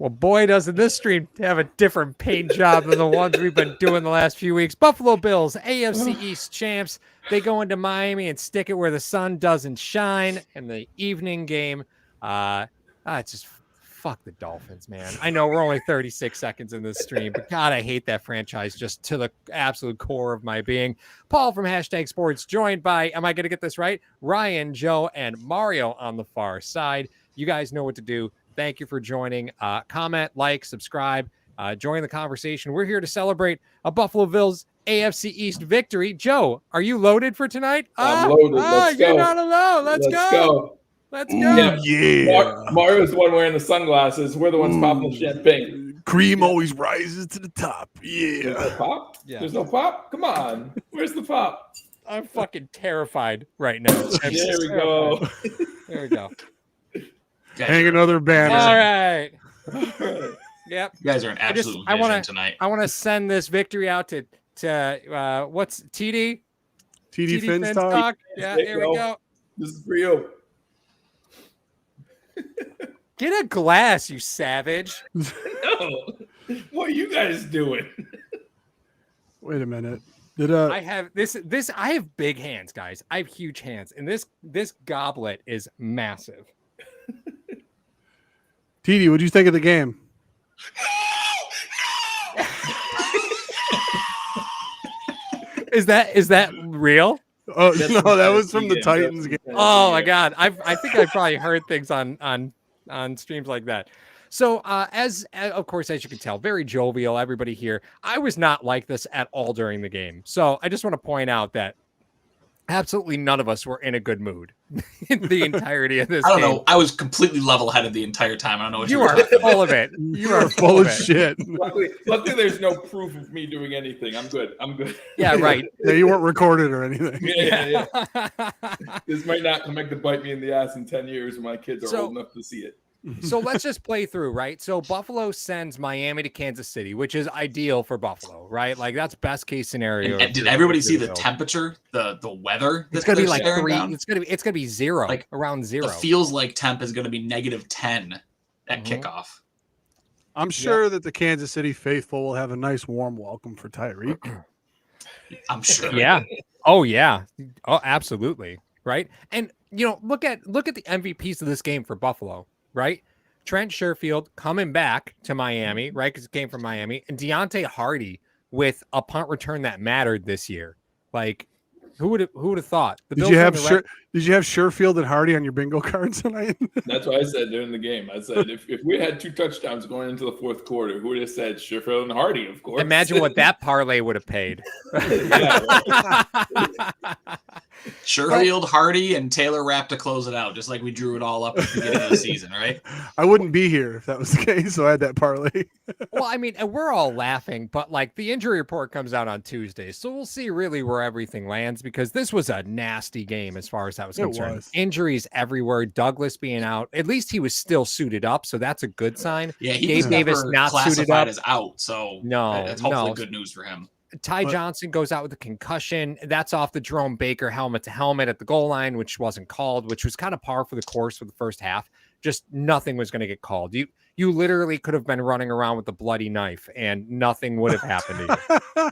Well, boy, doesn't this stream have a different paint job than the ones we've been doing the last few weeks. Buffalo Bills, AFC East champs. They go into Miami and stick it where the sun doesn't shine in the evening game. It's just fuck the Dolphins, man. I know we're only 36 seconds in this stream, but God, I hate that franchise just to the absolute core of my being. Paul from #Sports, joined by, am I going to get this right? Ryan, Joe, and Mario on the far side. You guys know what to do. Thank you for joining. Comment, like, subscribe, join the conversation. We're here to celebrate a Buffalo Bills AFC East victory. Joe, are you loaded for tonight? I'm loaded. Let's go. You're not alone. Let's go. Let's go. Yeah. Mario's the one wearing the sunglasses. We're the ones popping the champagne. Cream always rises to the top. Yeah. There's no pop? Yeah. There's no pop? Come on. Where's the pop? I'm fucking terrified right now. There we go. There we go. Hang another banner. All right. Yep. You guys are an absolute vision tonight. I want to send this victory out to what's TD? TD Finstock. Yeah, here we go. This is for you. Get a glass, you savage. No. What are you guys doing? Wait a minute. I have this I have big hands, guys. I have huge hands. And this goblet is massive. TD, what do you think of the game? Is that real? Oh no, that was from the Titans game. Oh my God, I think I probably heard things on streams like that. So as of course, as you can tell, very jovial. Everybody here. I was not like this at all during the game. So I just want to point out that absolutely none of us were in a good mood in the entirety of this game. I don't know. I was completely level-headed the entire time. I don't know what you are full of it. You are full of shit. Luckily, there's no proof of me doing anything. I'm good. Yeah, right. Yeah, you weren't recorded or anything. Yeah. This might not come back to bite me in the ass in 10 years when my kids are old enough to see it. So let's just play through, right? So Buffalo sends Miami to Kansas City, which is ideal for Buffalo, right? Like that's best case scenario. And did everybody see the temperature, the weather? It's gonna be like 3. It's gonna be 0, like around 0. It feels like temp is gonna be -10 at kickoff. I'm sure that the Kansas City faithful will have a nice warm welcome for Tyreek. I'm sure. Yeah. Oh yeah. Oh, absolutely. Right. And look at the MVPs of this game for Buffalo. Right, Trent Sherfield coming back to Miami, right? Because it came from Miami, and Deontay Hardy with a punt return that mattered this year. Like, who would have thought? Did you have Sherfield and Hardy on your bingo cards tonight? That's what I said during the game. I said if we had 2 touchdowns going into the fourth quarter, who would have said Sherfield and Hardy? Of course. Imagine what that parlay would have paid. Sherfield, Hardy, and Taylor Rapp to close it out, just like we drew it all up at the beginning of the season, right? I wouldn't be here if that was the case, so I had that parlay. Well, I mean, and we're all laughing, but like the injury report comes out on Tuesday, so we'll see really where everything lands because this was a nasty game as far as that was concerned. Injuries everywhere. Douglas being out, at least he was still suited up, so that's a good sign. Yeah, Gabe Davis not suited up as out, so that's hopefully good news for him. Ty Johnson goes out with a concussion. That's off the Jerome Baker helmet to helmet at the goal line, which wasn't called, which was kind of par for the course for the first half. Just nothing was going to get called. You literally could have been running around with a bloody knife and nothing would have happened to you.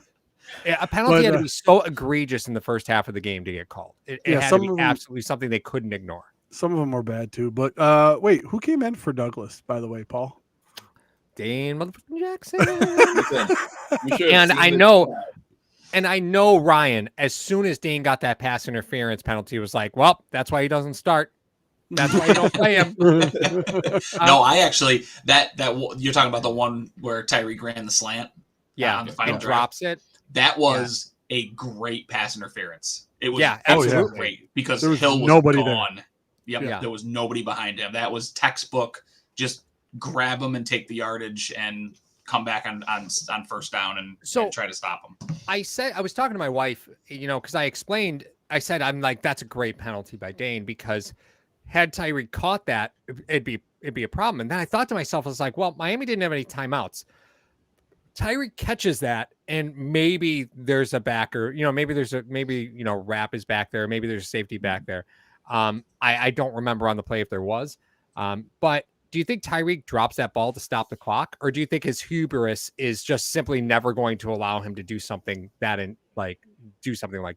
A penalty had to be so egregious in the first half of the game to get called. It had to be absolutely something they couldn't ignore. Some of them were bad too. But wait, who came in for Douglas, by the way, Paul? Dane motherfucking Jackson. And I know Ryan, as soon as Dane got that pass interference penalty, was like, well, that's why he doesn't start. That's why you don't play him. No, I actually that you're talking about the one where Tyreek ran the slant. Yeah, and drops it. That was a great pass interference. It was absolutely great because there was Hill was nobody gone. Yep, there was nobody behind him. That was textbook. Just grab him and take the yardage and come back on first down and try to stop him. I was talking to my wife, because I said, I'm like, that's a great penalty by Dane because had Tyreek caught that, it'd be a problem. And then I thought to myself, I was like, well, Miami didn't have any timeouts. Tyreek catches that, and maybe there's a backer, maybe Rapp is back there, maybe there's a safety back there. I don't remember on the play if there was, but do you think Tyreek drops that ball to stop the clock, or do you think his hubris is just simply never going to allow him to do something like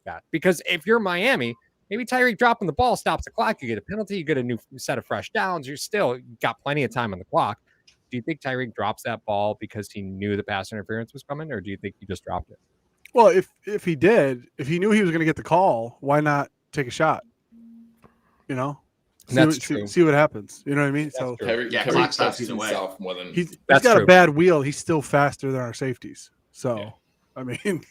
that? Because if you're Miami, maybe Tyreek dropping the ball stops the clock. You get a penalty, you get a new set of fresh downs. You're still got plenty of time on the clock. Do you think Tyreek drops that ball because he knew the pass interference was coming, or do you think he just dropped it? Well, if he knew he was going to get the call, why not take a shot? You know, see what happens. You know what I mean? That's so clock stops either way. More than he's got a bad wheel. He's still faster than our safeties. So yeah. I mean,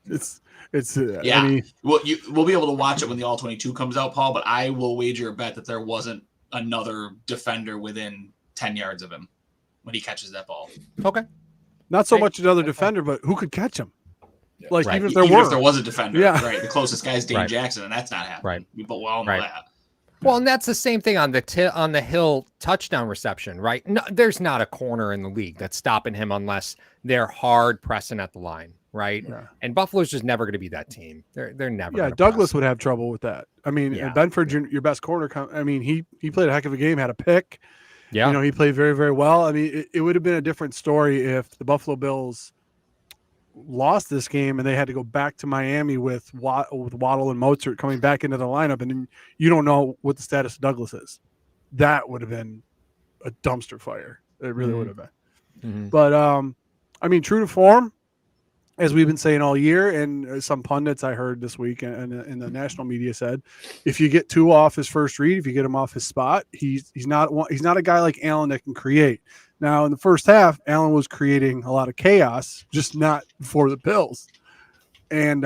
it's yeah. I mean, we'll be able to watch it when the All 22 comes out, Paul. But I will wager a bet that there wasn't another defender within 10 yards of him when he catches that ball. Okay. Not so much another defender, but who could catch him? Yeah. Like Right. even if Even there if there was a defender, Yeah. right? The closest guy is Dane Right. Jackson, and that's not happening. Right. But we all know Right. that. Well, and that's the same thing on the Hill touchdown reception, right? No, there's not a corner in the league that's stopping him unless they're hard pressing at the line, right? Yeah. And Buffalo's just never going to be that team. They're never. Yeah, gonna Douglas press. would have trouble with that. I mean, Yeah. Benford, your best corner. I mean, he played a heck of a game, had a pick. Yeah. You know, he played very, very well. I mean, it would have been a different story if the Buffalo Bills lost this game and they had to go back to Miami with Waddle and Mozart coming back into the lineup, and then you don't know what the status of Douglas is. That would have been a dumpster fire. It really would have been. Mhm. But I mean, true to form, as we've been saying all year, and some pundits I heard this week and the national media said, if you get Tua off his first read, if you get him off his spot, he's not a guy like Allen that can create. Now, in the first half, Allen was creating a lot of chaos, just not for the Bills. And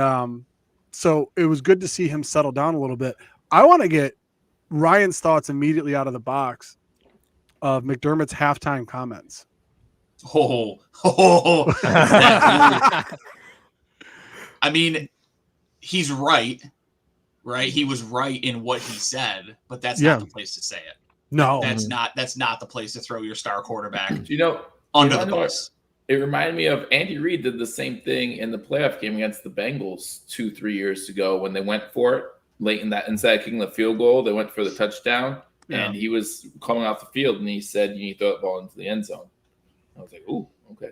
so it was good to see him settle down a little bit. I want to get Ryan's thoughts immediately out of the box of McDermott's halftime comments. I mean, he's right? He was right in what he said, but that's not the place to say it. No, that's not the place to throw your star quarterback under the bus. It reminded me of Andy Reid did the same thing in the playoff game against the Bengals 2-3 years ago when they went for it late in that. Instead of kicking the field goal, they went for the touchdown, and he was coming off the field, and he said, "You need to throw the ball into the end zone." I was like, "Ooh, okay."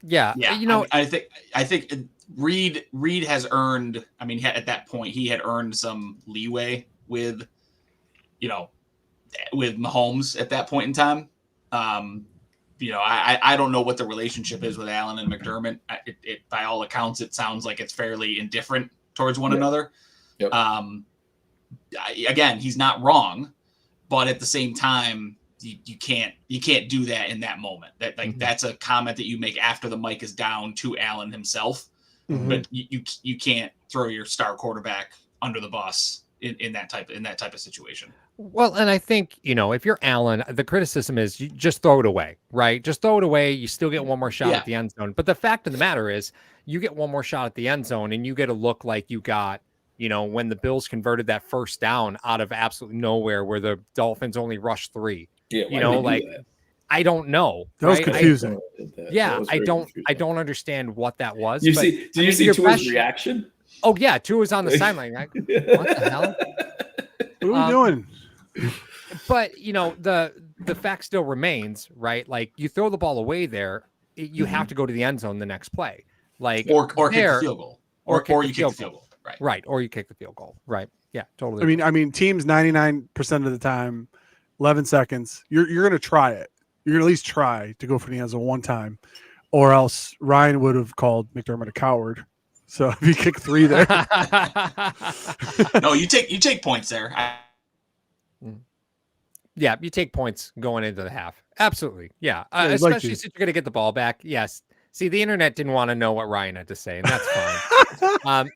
Yeah. You know, I think Reid has earned. I mean, at that point, he had earned some leeway with Mahomes at that point in time. I don't know what the relationship is with Allen and McDermott. It by all accounts, it sounds like it's fairly indifferent towards one another. Yep. Again, he's not wrong, but at the same time, you can't do that in that moment. That's a comment that you make after the mic is down to Allen himself. Mm-hmm. But you can't throw your star quarterback under the bus in that type of situation. Well, and I think, if you're Allen, the criticism is you just throw it away, right? Just throw it away. You still get one more shot at the end zone. But the fact of the matter is you get one more shot at the end zone and you get to look like you got, when the Bills converted that first down out of absolutely nowhere where the Dolphins only rushed 3. Yeah, I don't know. That was confusing. I don't understand what that was. Did you see Tua's reaction? Oh yeah, Tua was on the sideline. What the hell? What are we doing? But the fact still remains, right? Like you throw the ball away there, you have to go to the end zone the next play, like or kick the field goal, or you kick the field goal, right? Or you kick the field goal, right? Yeah, totally. I mean, teams 99% of the time, 11 seconds. You're going to try it. You're going to at least try to go for the end zone one time, or else Ryan would have called McDermott a coward. So if you kick 3 there, no, you take points there. Yeah, you take points going into the half. Absolutely. Yeah. Especially since you're going to get the ball back. Yes. See, the internet didn't want to know what Ryan had to say, and that's fine.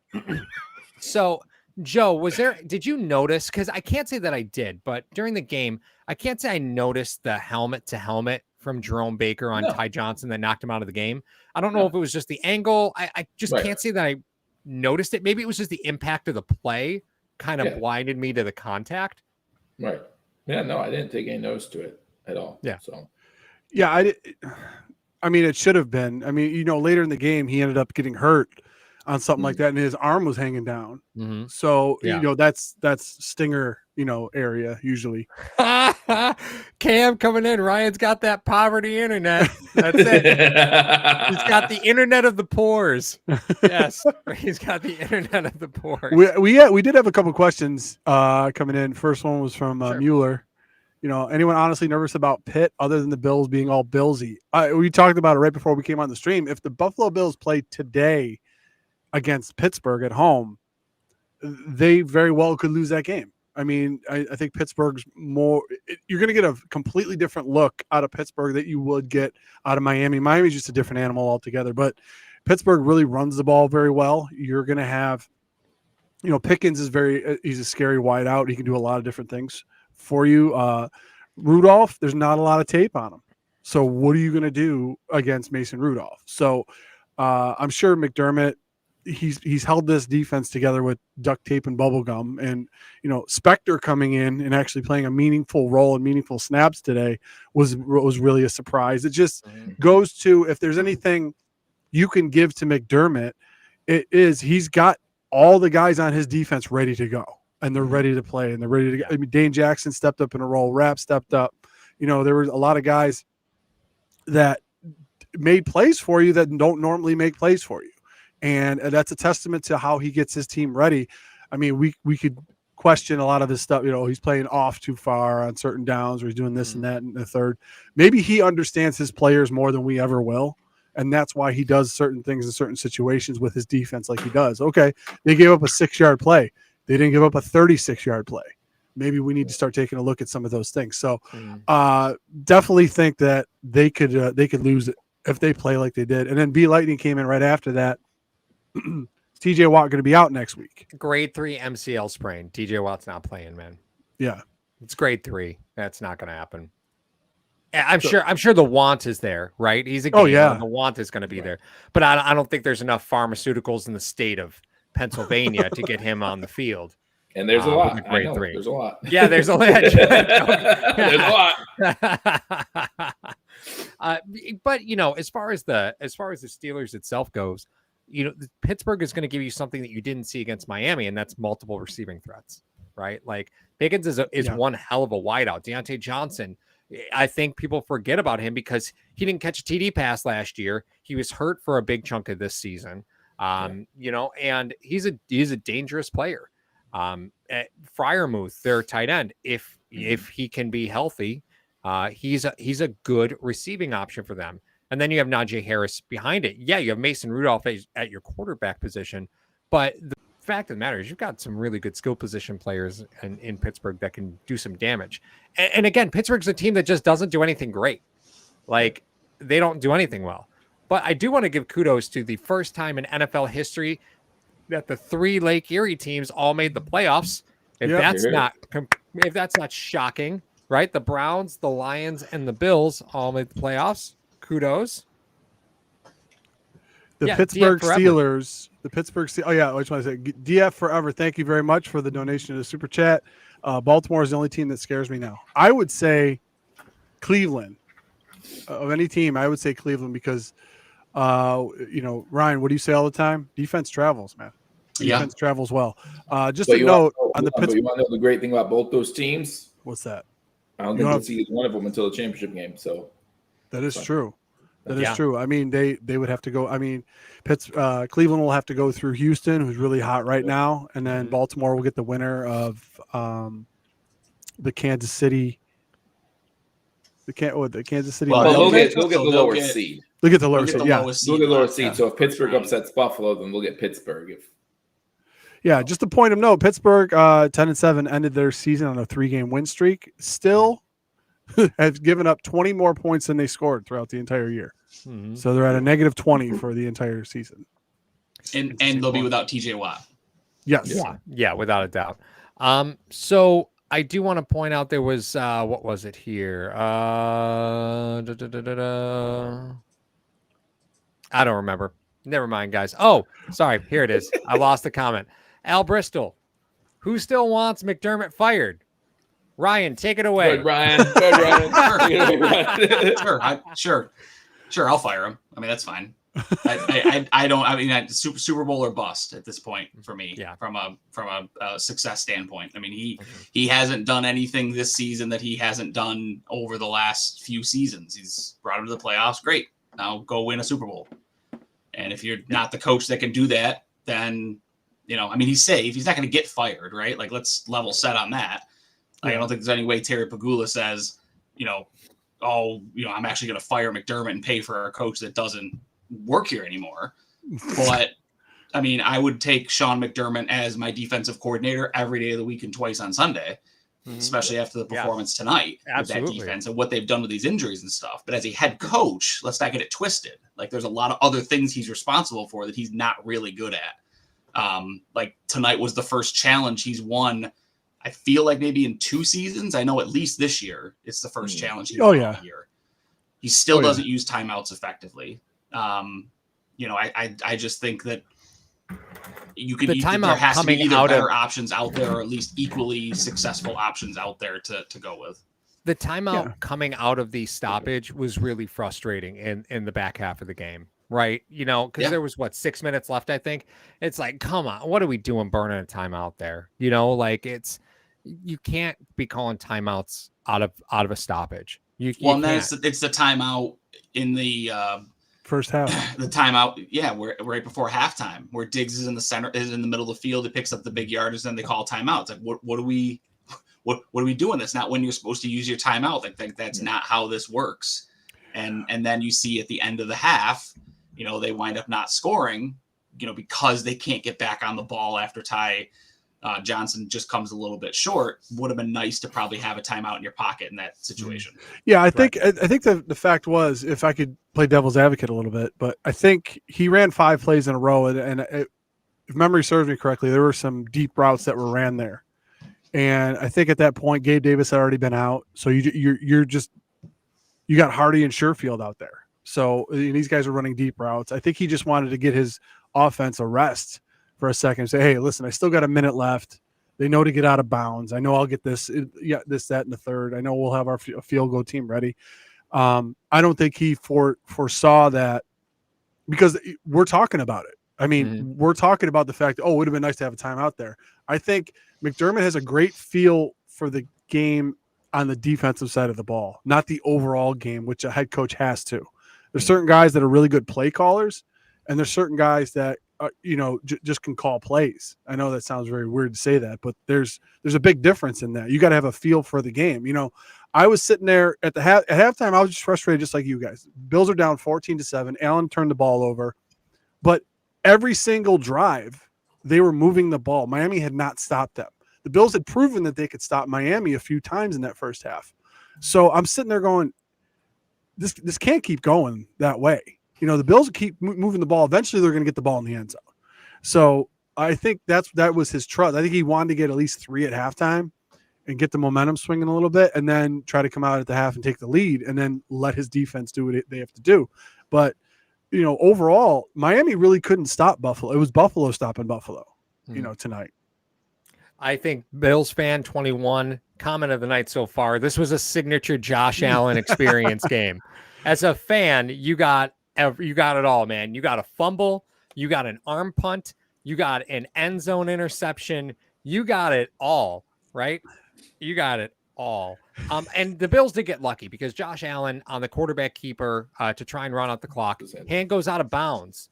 So, Joe, did you notice? Because I can't say that I did, but during the game, I can't say I noticed the helmet to helmet from Jerome Baker on Ty Johnson that knocked him out of the game. I don't know if it was just the angle. I just can't say that I noticed it. Maybe it was just the impact of the play kind of blinded me to the contact. Right. Yeah, no, I didn't take any notice to it at all. Yeah. So, yeah, I mean, it should have been. I mean, later in the game, he ended up getting hurt on something like that, and his arm was hanging down. Mhm. So Yeah. that's stinger area usually. Cam coming in. Ryan's got that poverty internet. That's it. He's got the internet of the pores. Yes, he's got the internet of the pores. We did have a couple questions coming in. First one was from Sure. Mueller. Anyone honestly nervous about Pitt other than the Bills being all Billsy? We talked about it right before we came on the stream. If the Buffalo Bills play today against Pittsburgh at home, they very well could lose that game. I mean, I think Pittsburgh's more – you're going to get a completely different look out of Pittsburgh that you would get out of Miami. Miami's just a different animal altogether. But Pittsburgh really runs the ball very well. You're going to have – Pickens is he's a scary wideout. He can do a lot of different things for you. Rudolph, there's not a lot of tape on him. So what are you going to do against Mason Rudolph? So I'm sure McDermott, he's held this defense together with duct tape and bubble gum, and Spector coming in and actually playing a meaningful role and meaningful snaps today was really a surprise. It just goes to, if there's anything you can give to McDermott, it is he's got all the guys on his defense ready to go, and they're ready to play, and they're ready to go. I mean, Dane Jackson stepped up in a role, Rapp stepped up. There was a lot of guys that made plays for you that don't normally make plays for you. And that's a testament to how he gets his team ready. I mean, we could question a lot of his stuff. He's playing off too far on certain downs, or he's doing this and that and the third. Maybe he understands his players more than we ever will. And that's why he does certain things in certain situations with his defense like he does. Okay, they gave up a 6-yard play. They didn't give up a 36-yard play. Maybe we need to start taking a look at some of those things. So definitely think that they could lose it if they play like they did. And then B Lightning came in right after that. TJ Watt going to be out next week. Grade 3 MCL sprain. TJ Watt's not playing, man. Yeah, it's grade 3. That's not going to happen. I'm sure the want is there, right? He's a gamer. Oh yeah, the want is going to be there, but I don't think there's enough pharmaceuticals in the state of Pennsylvania to get him on the field. And there's a lot. Grade 3. There's a lot. Yeah, there's a lot. There's a lot. But as far as the Steelers itself goes, Pittsburgh is going to give you something that you didn't see against Miami, and that's multiple receiving threats, right? Like Pickens is one hell of a wideout. Deontay Johnson, I think people forget about him because he didn't catch a TD pass last year. He was hurt for a big chunk of this season. And he's a dangerous player. At Freiermuth, their tight end, if he can be healthy, he's a good receiving option for them. And then you have Najee Harris behind it. Yeah, you have Mason Rudolph at your quarterback position. But the fact of the matter is you've got some really good skill position players in Pittsburgh that can do some damage. And again, Pittsburgh's a team that just doesn't do anything great. Like, they don't do anything well. But I do want to give kudos to the first time in NFL history that the 3 Lake Erie teams all made the playoffs. If that's not shocking, right? The Browns, the Lions, and the Bills all made the playoffs. Kudos. Pittsburgh Steelers. The Pittsburgh Steelers. Oh yeah, I just want to say DF forever. Thank you very much for the donation to the super chat. Baltimore is the only team that scares me now. I would say Cleveland. Of any team, I would say Cleveland because Ryan, what do you say all the time? Defense travels, man. Defense travels well. Just a note on the Pittsburgh. You want to know the great thing about both those teams? What's that? I don't think we'll see one of them until the championship game. So that is true. That is true. I mean, they would have to go. I mean, Cleveland will have to go through Houston, who's really hot right now, and then Baltimore will get the winner of the Kansas City. The Kansas City. Well, they'll get the lower seed. They'll get the lower seed. Yeah, they'll get the lower seed. So if Pittsburgh upsets Buffalo, then we'll get Pittsburgh. Just a point of note: Pittsburgh 10-7 ended their season on a 3-game win streak. Still have given up 20 more points than they scored throughout the entire year. Mm-hmm. So they're at a -20 for the entire season. And they'll be without TJ Watt. Yes. Yeah, without a doubt. So I do want to point out there was what was it here? I don't remember. Never mind, guys. Oh, sorry. Here it is. I lost the comment. Al Bristol, who still wants McDermott fired? Ryan, take it away. Good, Ryan. Good, Ryan. Sure. I'll fire him. I mean, that's fine. I don't. I mean, Super Bowl or bust at this point for me. Yeah. From a success standpoint. I mean, he hasn't done anything this season that he hasn't done over the last few seasons. He's brought him to the playoffs. Great. Now go win a Super Bowl. And if you're not the coach that can do that, then I mean, he's safe. He's not going to get fired, right? Like, let's level set on that. Like, I don't think there's any way Terry Pegula says, I'm actually going to fire McDermott and pay for a coach that doesn't work here anymore. But I mean, I would take Sean McDermott as my defensive coordinator every day of the week and twice on Sunday, especially after the performance tonight with that defense and what they've done with these injuries and stuff. But as a head coach, let's not get it twisted. Like, there's a lot of other things he's responsible for that he's not really good at. Like, tonight was the first challenge he's won, I feel like maybe in 2 seasons. I know at least this year it's the first challenge he's won all year. He still doesn't use timeouts effectively. I just think that you can. There has to be either better options out there, or at least equally successful options out there to go with. The timeout coming out of the stoppage was really frustrating in the back half of the game, right? Because there was 6 minutes left, I think. It's like, come on, what are we doing burning a timeout there? You can't be calling timeouts out of a stoppage. It's the timeout in the first half. The timeout, where right before halftime, where Diggs is in the center, is in the middle of the field, it picks up the big yardage, and then they call timeout. It's like, what are we doing? That's not when you're supposed to use your timeout. Like that's not how this works. And then you see at the end of the half, they wind up not scoring, because they can't get back on the ball after Ty Johnson just comes a little bit short. Would have been nice to probably have a timeout in your pocket in that situation. Yeah, I think the fact was, if I could play devil's advocate a little bit, but I think he ran 5 plays in a row, and if memory serves me correctly, there were some deep routes that were ran there. And I think at that point, Gabe Davis had already been out, so you got Hardy and Sherfield out there. So these guys are running deep routes. I think he just wanted to get his offense a rest for a second. Say, hey, listen, I still got a minute left. They know to get out of bounds. I know I'll get this, that, and the third. I know we'll have our field goal team ready. I don't think he foresaw that, because we're talking about it. I mean, we're talking about the fact that, it would have been nice to have a timeout there. I think McDermott has a great feel for the game on the defensive side of the ball, not the overall game, which a head coach has to. There's certain guys that are really good play callers, and there's certain guys that just can call plays. I know that sounds very weird to say that, but there's a big difference in that. You got to have a feel for the game. I was sitting there at halftime. I was just frustrated, just like you guys. Bills are down 14-7. Allen turned the ball over, but every single drive they were moving the ball. Miami had not stopped them. The Bills had proven that they could stop Miami a few times in that first half. So I'm sitting there going, this can't keep going that way. The Bills keep moving the ball. Eventually, they're going to get the ball in the end zone. So I think that was his trust. I think he wanted to get at least 3 at halftime and get the momentum swinging a little bit, and then try to come out at the half and take the lead, and then let his defense do what they have to do. But overall, Miami really couldn't stop Buffalo. It was Buffalo stopping Buffalo, tonight. I think Bills fan 21 comment of the night so far. This was a signature Josh Allen experience game. As a fan, you got it all, man. You got a fumble, you got an arm punt, you got an end zone interception, you got it all, right? You got it all. And the Bills did get lucky, because Josh Allen on the quarterback keeper to try and run out the clock, hand goes out of bounds.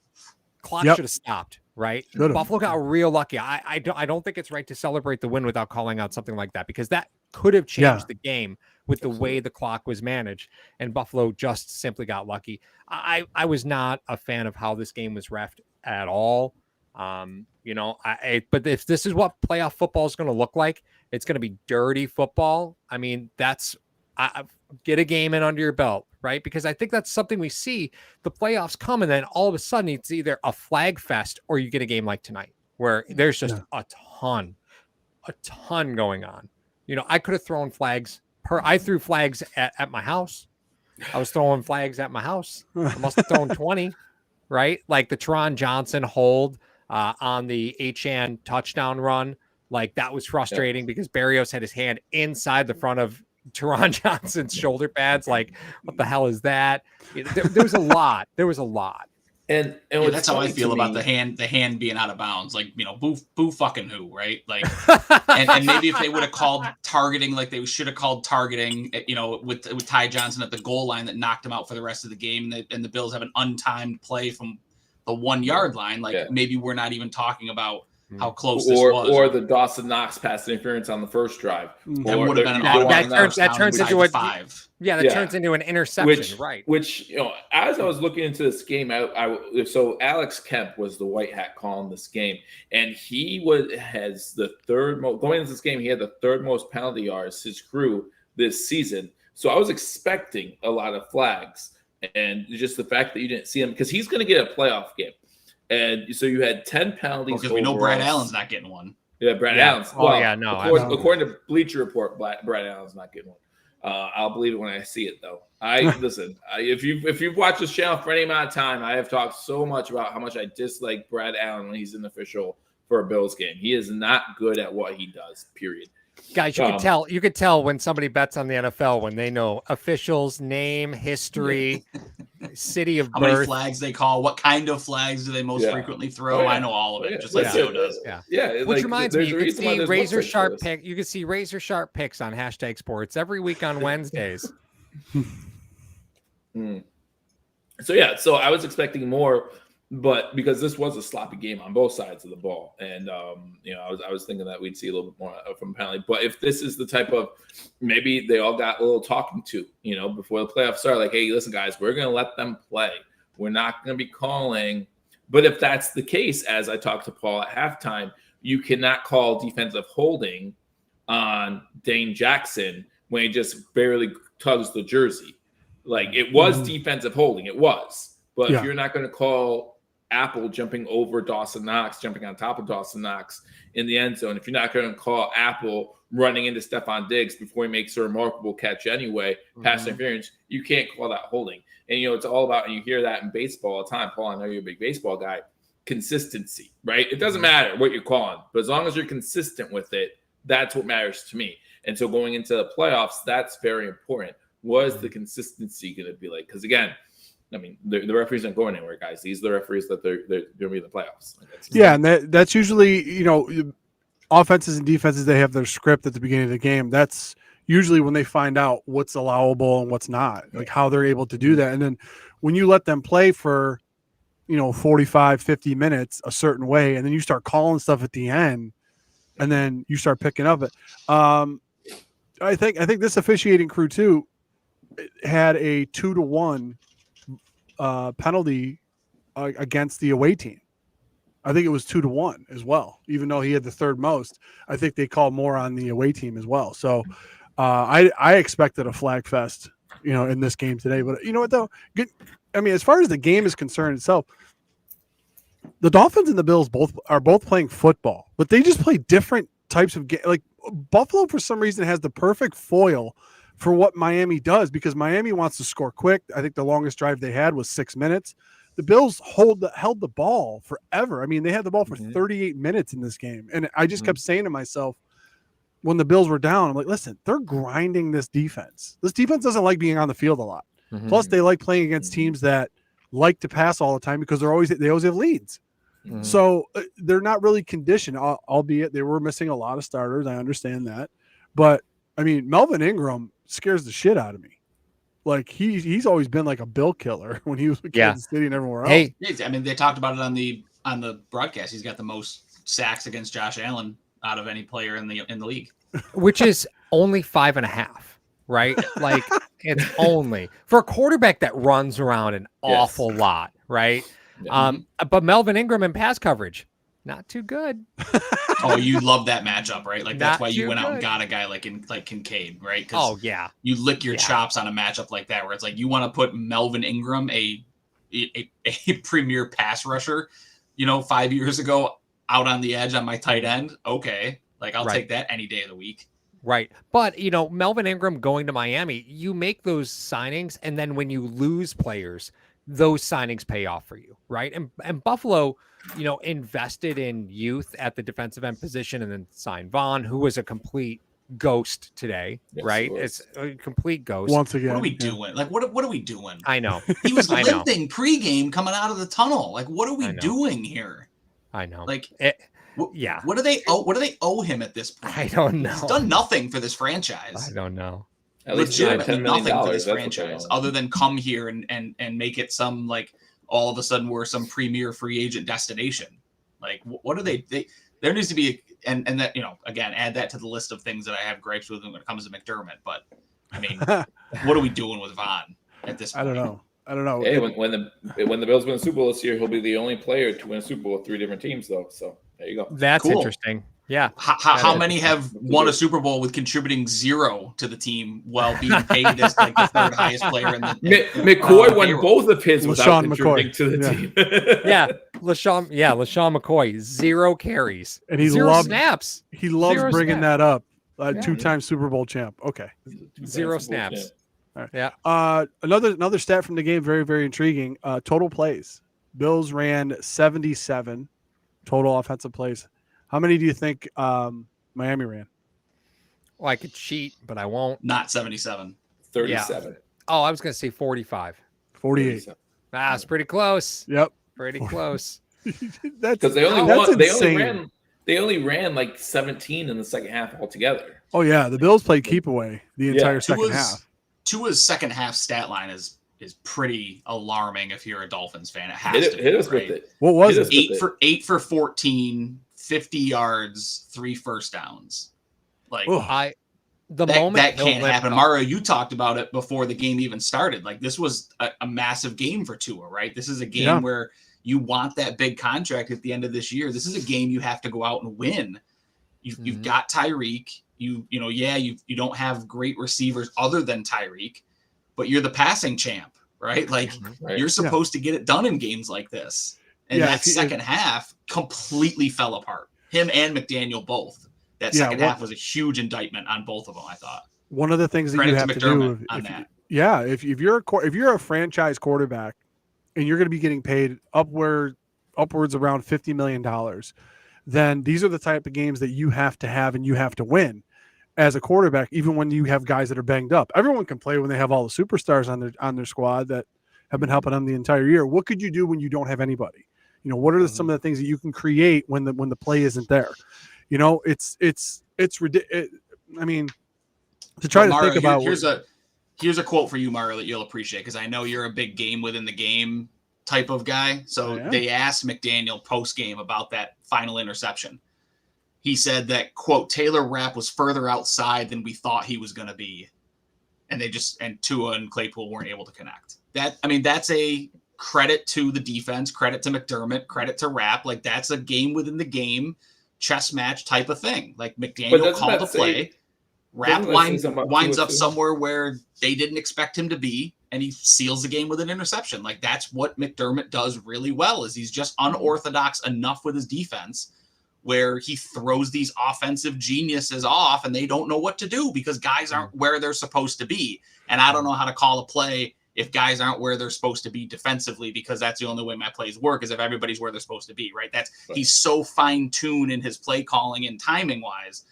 Clock should have stopped, right? Buffalo got real lucky. I don't think it's right to celebrate the win without calling out something like that, because that could have changed the game with the way the clock was managed, and Buffalo just simply got lucky. I was not a fan of how this game was reffed at all. But if this is what playoff football is going to look like, it's going to be dirty football. I mean, get a game in under your belt, right? Because I think that's something we see. The playoffs come, and then all of a sudden it's either a flag fest or you get a game like tonight, where there's just a ton going on. I could have thrown flags. I threw flags at my house. I was throwing flags at my house. I must have thrown 20, right? Like the Teron Johnson hold on the Achane touchdown run. Like, that was frustrating because Berrios had his hand inside the front of Teron Johnson's shoulder pads. Like, what the hell is that? There was a lot. And that's how I feel about the hand being out of bounds. Like, boo fucking who, right? Like, and maybe if they would have called targeting, like they should have called targeting, with Ty Johnson at the goal line that knocked him out for the rest of the game, and the Bills have an untimed play from the 1 yard line. Like, maybe we're not even talking about how close this was. Or the Dawson Knox pass interference on the first drive. That would have been an automatic that turns into 5. Yeah, that turns into an interception, right? Which, as I was looking into this game, so Alex Kemp was the white hat calling this game, and he has the third most going into this game. He had the third most penalty yards his crew this season. So I was expecting a lot of flags, and just the fact that you didn't see him because he's going to get a playoff game, and so you had 10 penalties. Because we know Brad Allen's not getting one. Yeah, Brad Allen's. Oh yeah, no. According to Bleacher Report, Brad Allen's not getting one. I'll believe it when I see it, though. Listen. If you've watched this channel for any amount of time, I have talked so much about how much I dislike Brad Allen when he's an official for a Bills game. He is not good at what he does. Period. Guys, you could tell when somebody bets on the NFL when they know officials, name, history, city of birth, how many flags they call, what kind of flags do they most frequently throw. I know all of it, just like Joe does. Which reminds me, you can see razor sharp pick. You can see razor sharp picks on #sports every week on Wednesdays. So I was expecting more. But because this was a sloppy game on both sides of the ball, and I was thinking that we'd see a little bit more from penalty. But if this is the type of, maybe they all got a little talking to, before the playoffs start, like, hey, listen, guys, we're going to let them play. We're not going to be calling. But if that's the case, as I talked to Paul at halftime, you cannot call defensive holding on Dane Jackson when he just barely tugs the jersey. Like, it was defensive holding. It was. But if you're not going to call Apple jumping over Dawson Knox, jumping on top of Dawson Knox in the end zone, if you're not going to call Apple running into Stephon Diggs before he makes a remarkable catch anyway, pass interference, you can't call that holding. And, it's all about, and you hear that in baseball all the time, Paul, I know you're a big baseball guy, consistency, right? It doesn't matter what you're calling, but as long as you're consistent with it, that's what matters to me. And so going into the playoffs, that's very important. What is the consistency going to be like? Because, again, I mean, the referees aren't going anywhere, guys. These are the referees that they're going to be in the playoffs. And that's usually, offenses and defenses, they have their script at the beginning of the game. That's usually when they find out what's allowable and what's not, like how they're able to do that. And then when you let them play for, 45, 50 minutes a certain way, and then you start calling stuff at the end, and then you start picking up it. I think this officiating crew too had a 2-1 penalty against the away team. I think it was 2-1 as well, even though he had the third most. I think they called more on the away team as well. So I expected a flag fest, in this game today. But you know what though? As far as the game is concerned itself, the Dolphins and the Bills are both playing football, but they just play different types of game. Like Buffalo, for some reason, has the perfect foil for what Miami does, because Miami wants to score quick. I think the longest drive they had was 6 minutes. The Bills held the ball forever. I mean, they had the ball for 38 minutes in this game. And I just kept saying to myself, when the Bills were down, I'm like, listen, they're grinding this defense. This defense doesn't like being on the field a lot. Plus, they like playing against teams that like to pass all the time because they always have leads. So they're not really conditioned, albeit they were missing a lot of starters. I understand that. But, Melvin Ingram scares the shit out of me. Like he's always been like a bill killer when he was with Kansas City and everywhere else. Hey, they talked about it on the broadcast. He's got the most sacks against Josh Allen out of any player in the league, which is only 5.5, right? Like it's only for a quarterback that runs around an awful lot, right? But Melvin Ingram in pass coverage, not too good. Oh, you love that matchup, right? Like that's why you went out and got a guy like Kincaid, right? You lick your chops on a matchup like that, where it's like you want to put Melvin Ingram, a premier pass rusher, 5 years ago, out on the edge on my tight end. Okay, like I'll take that any day of the week. Right. But, Melvin Ingram going to Miami, you make those signings, and then when you lose players, those signings pay off for you, right? And Buffalo, invested in youth at the defensive end position and then signed Vaughn, who was a complete ghost today, Yes, right? it was. It's a complete ghost. Once again, What are we doing? Like, what are we doing? I know. He was I know. limping pregame coming out of the tunnel. Like, what are we I know. doing here? I know. Like, yeah. What do they owe? What do they owe him at this point? I don't know. He's done nothing for this franchise. I don't know. At least he had Legitimately $10 million. nothing for this That's what they franchise, owe. other than come here and make it some, like, all of a sudden we're some premier free agent destination. Like, what are they? There needs to be, and that, you know, again, add that to the list of things that I have gripes with when it comes to McDermott. But I mean, what are we doing with Von at this point? I don't know. Hey, when the Bills win the Super Bowl this year, he'll be the only player to win a Super Bowl with 3 different teams, though. So there you go. That's Cool. interesting. Yeah. How many have won a Super Bowl with contributing 0 to the team while being paid as like the 3rd highest player in the McCoy won payroll? both of his without LaShawn contributing McCoy. to the Yeah. team. LaShawn McCoy, 0 carries. And he 0 loved- snaps. He loves 0 bringing snaps. that up. Yeah. 2-time Super Bowl champ. Okay. 0 snaps. All right. Yeah. Another stat from the game, very, very intriguing. Total plays. Bills ran 77 total offensive plays. How many do you think Miami ran? Well, I could cheat, but I won't. Not 77. 37. Oh, I was going to say 45. 48. It's pretty close. Yep. Pretty close. That's Because they only that's won, insane. they only ran like 17 in the second half altogether. Oh yeah, the Bills played keep away the entire second half. Tua's second half stat line is pretty alarming if you're a Dolphins fan. It has to be, Hit us right? with it. What was Hit it? us. 8 for 14, 50 yards, 3 first downs. Like Ugh. The that moment can't happen. Mario, you talked about it before the game even started. Like, this was a massive game for Tua, right? This is a game where you want that big contract at the end of this year. This is a game you have to go out and win. You've got Tyreek. You don't have great receivers other than Tyreek, but you're the passing champ, right? Like, Right. you're supposed to get it done in games like this. And that second half completely fell apart. Him and McDaniel both. That second half was a huge indictment on both of them, I thugh. One of the things that Credit you to have to McDermott do on that. if you're a franchise quarterback and you're going to be getting paid upwards around $50 million, then these are the type of games that you have to have and you have to win as a quarterback, even when you have guys that are banged up. Everyone can play when they have all the superstars on their squad that have been helping them the entire year. What could you do when you don't have anybody? What are some of the things that you can create when the play isn't there? It's ridiculous. I mean, to try to Mario, think about here's a quote for you, Mario, that you'll appreciate, because I know you're a big game within the game type of guy. So they asked McDaniel post game about that final interception. He said that, quote, Taylor Rapp was further outside than we thought he was going to be, and Tua and Claypool weren't able to connect. That's a credit to the defense, credit to McDermott, credit to Rapp. Like, that's a game within the game chess match type of thing. Like, McDaniel called a play. Rapp winds up somewhere where they didn't expect him to be, and he seals the game with an interception. Like, that's what McDermott does really well, is he's just unorthodox enough with his defense where he throws these offensive geniuses off and they don't know what to do because guys aren't where they're supposed to be. And I don't know how to call a play if guys aren't where they're supposed to be defensively, because that's the only way my plays work, is if everybody's where they're supposed to be, right? He's so fine-tuned in his play calling and timing-wise.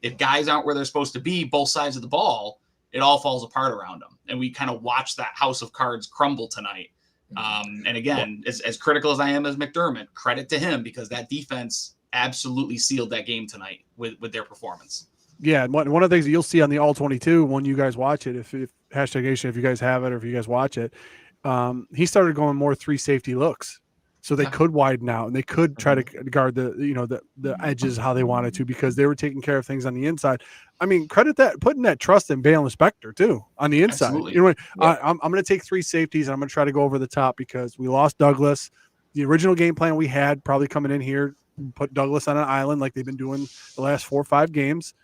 If guys aren't where they're supposed to be, both sides of the ball, it all falls apart around them. And we kind of watch that house of cards crumble tonight. And again, as critical as I am as McDermott, credit to him, because that defense absolutely sealed that game tonight with their performance. Yeah, and one of the things that you'll see on the All 22 when you guys watch it, if hashtag Nation, if you guys have it or if you guys watch it, he started going more 3 safety looks, so they could widen out and they could try to guard the edges how they wanted to, because they were taking care of things on the inside. I mean, credit that, putting that trust in Bale and Spector too on the inside. Absolutely. I'm going to take 3 safeties and I'm going to try to go over the top because we lost Douglas. The original game plan we had probably coming in here, put Douglas on an island like they've been doing the last 4 or 5 games.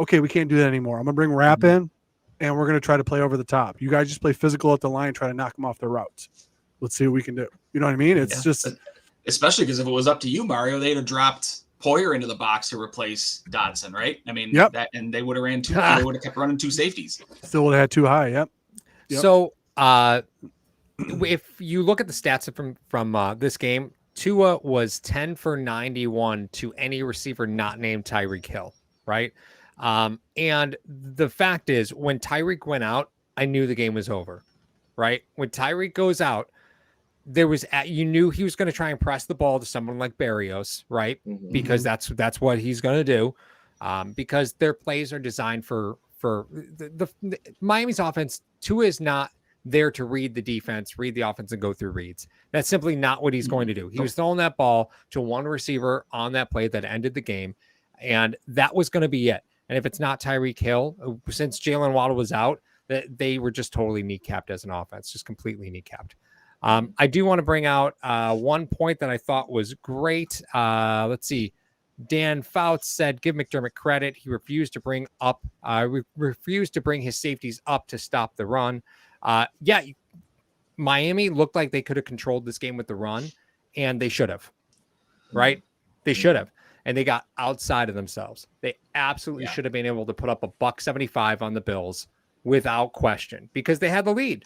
Okay, we can't do that anymore. I'm going to bring Rapp in, and we're going to try to play over the top. You guys just play physical at the line, try to knock them off their routes. Let's see what we can do. You know what I mean? It's just... Especially because if it was up to you, Mario, they'd have dropped Poyer into the box to replace Dodson, right? I mean, and they would have ran 2. They would have kept running 2 safeties. Still would have had 2 high, yep. So if you look at the stats from this game, Tua was 10 for 91 to any receiver not named Tyreek Hill, right? And the fact is, when Tyreek went out, I knew the game was over, right? When Tyreek goes out, you knew he was going to try and press the ball to someone like Berrios, right? Because that's what he's going to do. Because their plays are designed for the Miami's offense. Tua is not there to read the defense, read the offense, and go through reads. That's simply not what he's going to do. He was throwing that ball to one receiver on that play that ended the game, and that was going to be it. And if it's not Tyreek Hill, since Jalen Waddle was out, they were just totally kneecapped as an offense, just completely kneecapped. I do want to bring out one point that I thought was great. Let's see. Dan Fouts said, give McDermott credit. He refused to bring his safeties up to stop the run. Yeah, Miami looked like they could have controlled this game with the run, and they should have, right? They should have. And they got outside of themselves. They absolutely should have been able to put up $175 on the Bills without question because they had the lead.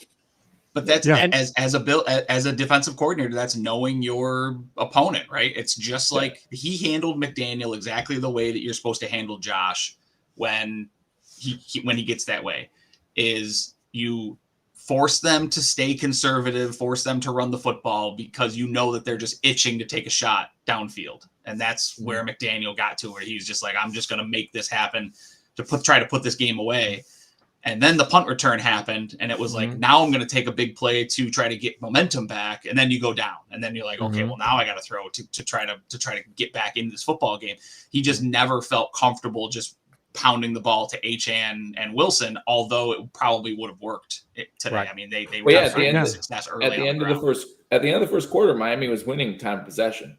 But that's as a defensive coordinator, that's knowing your opponent, right? It's just like he handled McDaniel exactly the way that you're supposed to handle Josh when he gets that way. Is you force them to stay conservative, force them to run the football because you know that they're just itching to take a shot downfield, and that's where McDaniel got to, where he's just like, I'm just going to make this happen to try to put this game away. And then the punt return happened, and it was like, now I'm going to take a big play to try to get momentum back, and then you go down, and then you're like, okay, well now I got to throw to try to get back into this football game. He just never felt comfortable just pounding the ball to Achane and Wilson, although it probably would have worked today. Right. I mean, they were at the end of the first quarter, Miami was winning time of possession.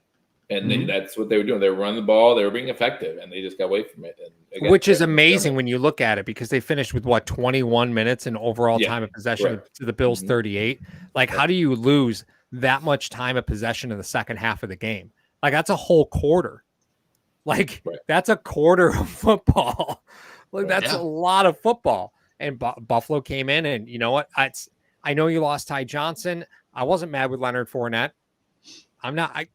And that's what they were doing. They were running the ball. They were being effective, and they just got away from it. And which is amazing when you look at it, because they finished with 21 minutes in overall time of possession to the Bills 38. Like, how do you lose that much time of possession in the second half of the game? Like, that's a whole quarter. Like, that's a quarter of football. Like, that's a lot of football. And Buffalo came in, and you know what? I know you lost Ty Johnson. I wasn't mad with Leonard Fournette. I'm not.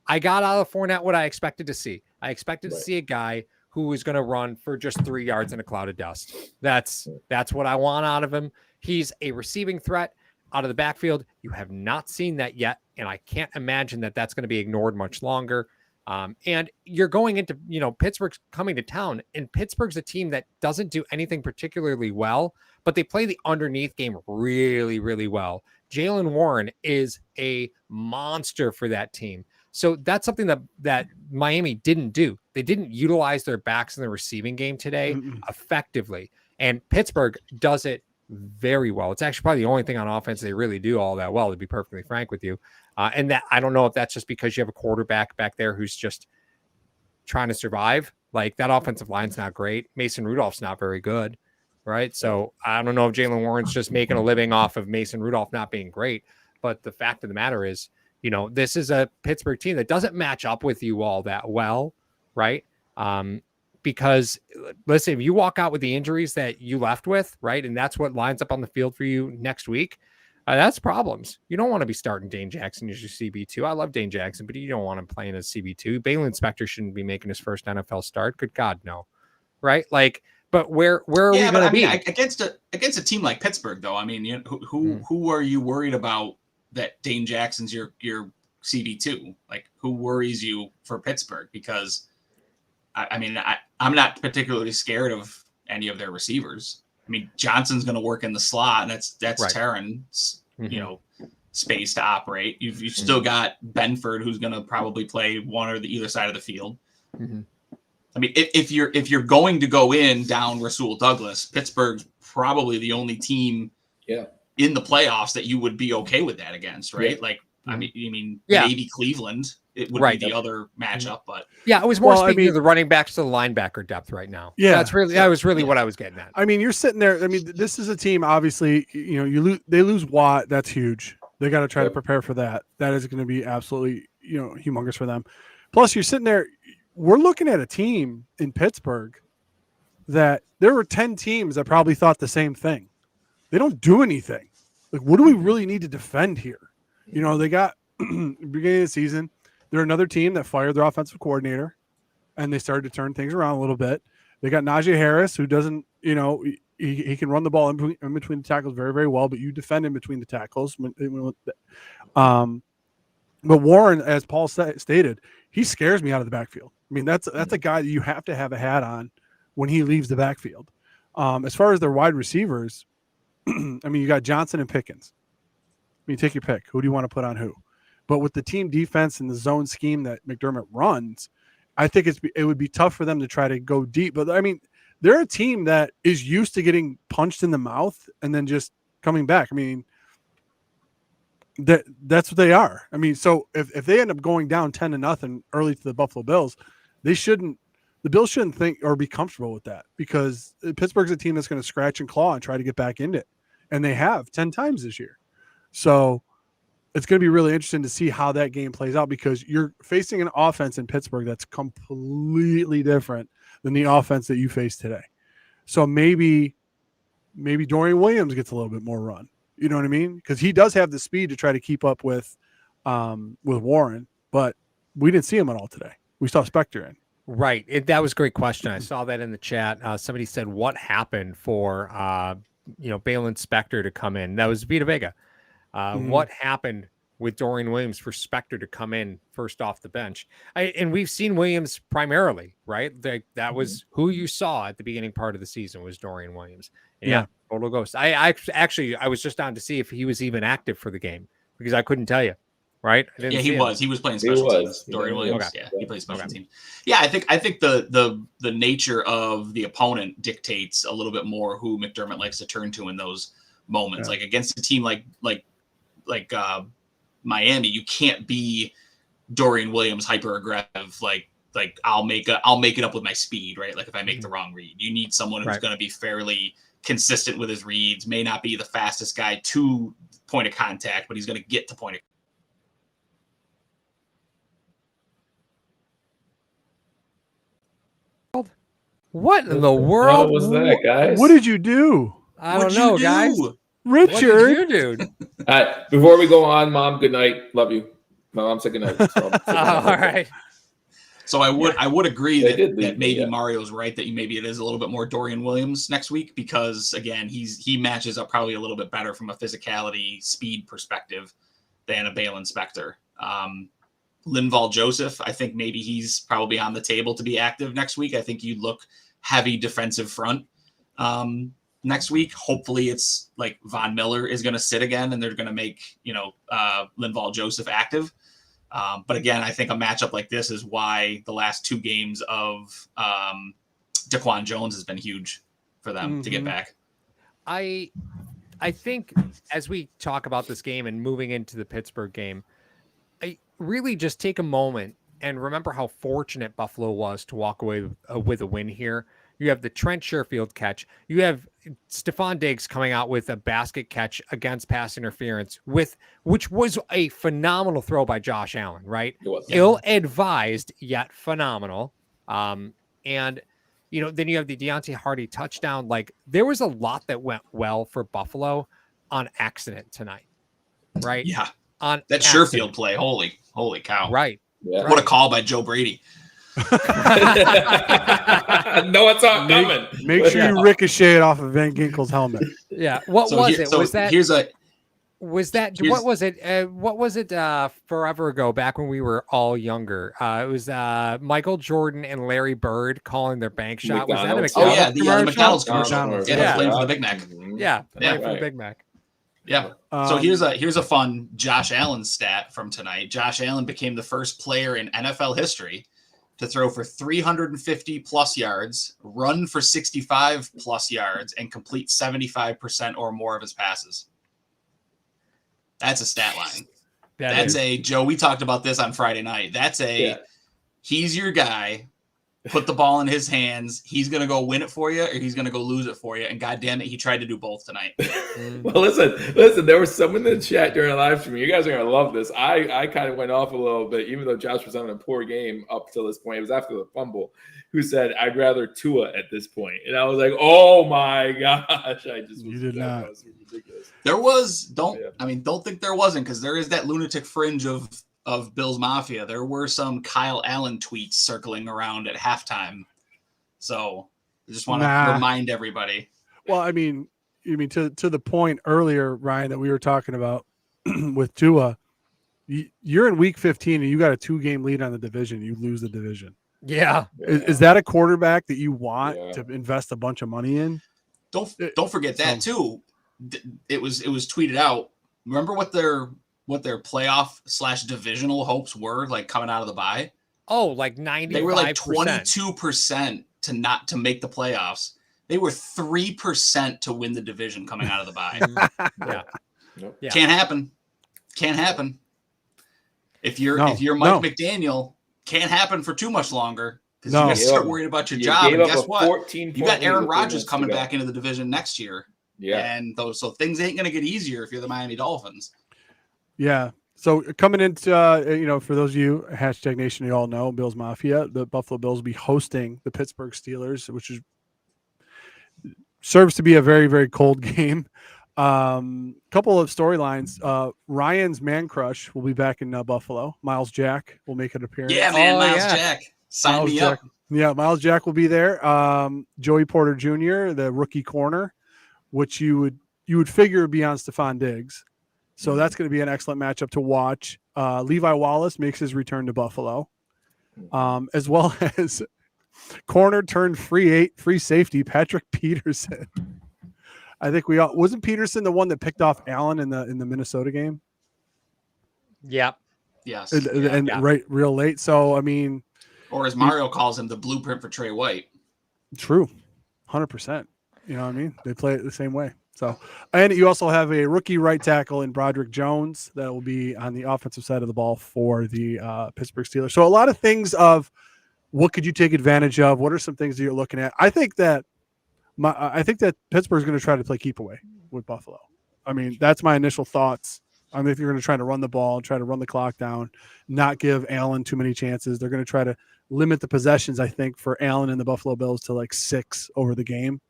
I got out of Fournette what I expected to see. I expected to see a guy who was going to run for just 3 yards in a cloud of dust. That's what I want out of him. He's a receiving threat out of the backfield. You have not seen that yet, and I can't imagine that that's going to be ignored much longer. And you're going into, Pittsburgh's coming to town, and Pittsburgh's a team that doesn't do anything particularly well, but they play the underneath game really, really well. Jalen Warren is a monster for that team. So that's something that Miami didn't do. They didn't utilize their backs in the receiving game today effectively. And Pittsburgh does it very well. It's actually probably the only thing on offense they really do all that well, to be perfectly frank with you. And that, I don't know if that's just because you have a quarterback back there who's just trying to survive. Like, that offensive line's not great. Mason Rudolph's not very good, right? So I don't know if Jalen Warren's just making a living off of Mason Rudolph not being great. But the fact of the matter is, this is a Pittsburgh team that doesn't match up with you all that well, right? Because, listen, if you walk out with the injuries that you left with, right, and that's what lines up on the field for you next week, that's problems. You don't want to be starting Dane Jackson as your CB2. I love Dane Jackson, but you don't want him playing as CB2. Balin Spector shouldn't be making his first NFL start. Good God, no. Right? Like, but where are we going to be? Against a team like Pittsburgh, though, I mean, who are you worried about that Dane Jackson's your CB2? Like, who worries you for Pittsburgh? Because I'm not particularly scared of any of their receivers. I mean, Johnson's going to work in the slot, and that's Terran's space to operate. You've still got Benford, who's going to probably play one or the either side of the field. I mean, if you're going to go in down Rasul Douglas, Pittsburgh's probably the only team in the playoffs that you would be okay with that against, right? Yeah. Like, maybe Cleveland, it would be the other matchup, but I was more speaking of the running backs to the linebacker depth right now. Yeah, that was really what I was getting at. I mean, you're sitting there. I mean, this is a team. Obviously, they lose Watt. That's huge. They got to try to prepare for that. That is going to be absolutely humongous for them. Plus, you're sitting there. We're looking at a team in Pittsburgh that there were 10 teams that probably thought the same thing. They don't do anything. Like, what do we really need to defend here? They got beginning of the season. They're another team that fired their offensive coordinator, and they started to turn things around a little bit. They got Najee Harris, who doesn't, he can run the ball in between the tackles very, very well, but you defend in between the tackles. But Warren, as Paul stated, he scares me out of the backfield. I mean, that's a guy that you have to have a hat on when he leaves the backfield. As far as their wide receivers, I mean, you got Johnson and Pickens. I mean, take your pick. Who do you want to put on who? But with the team defense and the zone scheme that McDermott runs, I think it would be tough for them to try to go deep. But, I mean, they're a team that is used to getting punched in the mouth and then just coming back. I mean, that's what they are. I mean, so if they end up going down 10-0 early to the Buffalo Bills, the Bills shouldn't think or be comfortable with that, because Pittsburgh's a team that's going to scratch and claw and try to get back into it. And they have 10 times this year. So it's going to be really interesting to see how that game plays out, because you're facing an offense in Pittsburgh that's completely different than the offense that you face today. So maybe Dorian Williams gets a little bit more run. You know what I mean? Because he does have the speed to try to keep up with Warren, but we didn't see him at all today. We saw Spector in. Right. That was a great question. I saw that in the chat. Somebody said, what happened for, Balin Spector to come in? That was Vita Vega. What happened with Dorian Williams for Spector to come in first off the bench? And we've seen Williams primarily, right? That was who you saw at the beginning part of the season was Dorian Williams. Yeah. Total ghost. I was just on to see if he was even active for the game, because I couldn't tell you. Right? Yeah, he was. He was playing special teams. Dorian Williams. Okay. Yeah, he plays special teams. Yeah, I think the nature of the opponent dictates a little bit more who McDermott likes to turn to in those moments. Yeah. Like against a team like Miami, you can't be Dorian Williams hyper aggressive. Like I'll make it up with my speed, right? Like if I make the wrong read, you need someone who's going to be fairly consistent with his reads. May not be the fastest guy to point of contact, but he's going to get to point of. What in the world? What was that, guys? What did you do? I don't know, guys. Richard. What did you do? All right, before we go on, Mom, good night. Love you. My mom said good night. So all right. So I would agree that maybe Mario's right, that maybe it is a little bit more Dorian Williams next week, because again, he matches up probably a little bit better from a physicality, speed perspective than a Balin Spector. Linval Joseph, I think maybe he's probably on the table to be active next week. I think you look heavy defensive front next week. Hopefully it's like Von Miller is going to sit again and they're going to make, Linval Joseph active. But again, I think a matchup like this is why the last two games of Daquan Jones has been huge for them to get back. I think as we talk about this game and moving into the Pittsburgh game, I really just take a moment and remember how fortunate Buffalo was to walk away with a win here. You have the Trent Sherfield catch. You have Stephon Diggs coming out with a basket catch against pass interference, which was a phenomenal throw by Josh Allen, right? It was. Ill-advised, yet phenomenal. And, then you have the Deontay Hardy touchdown. Like, there was a lot that went well for Buffalo on accident tonight, right? Yeah. On that Sherfield play. Holy cow. Right. Yeah. What a call by Joe Brady. No, it's not coming. Make sure you ricochet it off of Van Ginkel's helmet. Yeah. What was it? What was it forever ago, back when we were all younger? It was Michael Jordan and Larry Bird calling their bank shot. Was that a McDonald's? Oh yeah, the McDonald's commercial. Yeah, playing for the Big Mac. Yeah, playing for the Big Mac. Yeah. So here's a fun Josh Allen stat from tonight. Josh Allen became the first player in NFL history to throw for 350 plus yards, run for 65 plus yards, and complete 75% or more of his passes. That's a stat line. Joe, we talked about this on Friday night. He's your guy. Put the ball in his hands. He's going to go win it for you, or he's going to go lose it for you. And God damn it, he tried to do both tonight. Well, listen, there was someone in the chat during the live stream. You guys are going to love this. I kind of went off a little bit, even though Josh was having a poor game up till this point. It was after the fumble, who said, I'd rather Tua at this point. And I was like, oh my gosh. You did not. That was ridiculous. There was, don't think there wasn't, because there is that lunatic fringe of Bills Mafia. There were some Kyle Allen tweets circling around at halftime. So I just want to remind everybody. Well, I mean to the point earlier, Ryan, that we were talking about with Tua. You're in week 15 and you got a 2-game lead on the division. You lose the division. Yeah. Is that a quarterback that you want to invest a bunch of money in? Don't forget that too. It was tweeted out. Remember what their playoff / divisional hopes were like coming out of the bye? Oh, like 95%. They were like 22% to make the playoffs. They were 3% to win the division coming out of the bye. Yeah. Can't happen. If you're Mike McDaniel, can't happen for too much longer because you got to start worrying about your job. And guess what? You got Aaron Rodgers coming back into the division next year. Yeah. And so things ain't going to get easier if you're the Miami Dolphins. Yeah. So coming into, for those of you, #Nation, you all know, Bills Mafia, the Buffalo Bills will be hosting the Pittsburgh Steelers, which serves to be a very, very cold game. Couple of storylines. Ryan's man crush will be back in Buffalo. Miles Jack will make an appearance. Yeah, man, Miles Jack. Sign me up. Yeah, Miles Jack will be there. Joey Porter Jr., the rookie corner, which you would figure would be on Stephon Diggs. So that's going to be an excellent matchup to watch. Levi Wallace makes his return to Buffalo, as well as corner turned free safety Patrick Peterson. I think wasn't Peterson the one that picked off Allen in the Minnesota game? Yeah. Yes. And right real late. So I mean, or as Mario calls him, the blueprint for Trey White. True. 100%. You know what I mean? They play it the same way. So, and you also have a rookie right tackle in Broderick Jones that will be on the offensive side of the ball for the Pittsburgh Steelers. So a lot of things of what could you take advantage of? What are some things that you're looking at? I think that Pittsburgh's going to try to play keep away with Buffalo. I mean, that's my initial thoughts. I think they're going to try to run the ball, try to run the clock down, not give Allen too many chances. They're going to try to limit the possessions, I think, for Allen and the Buffalo Bills to like 6 over the game,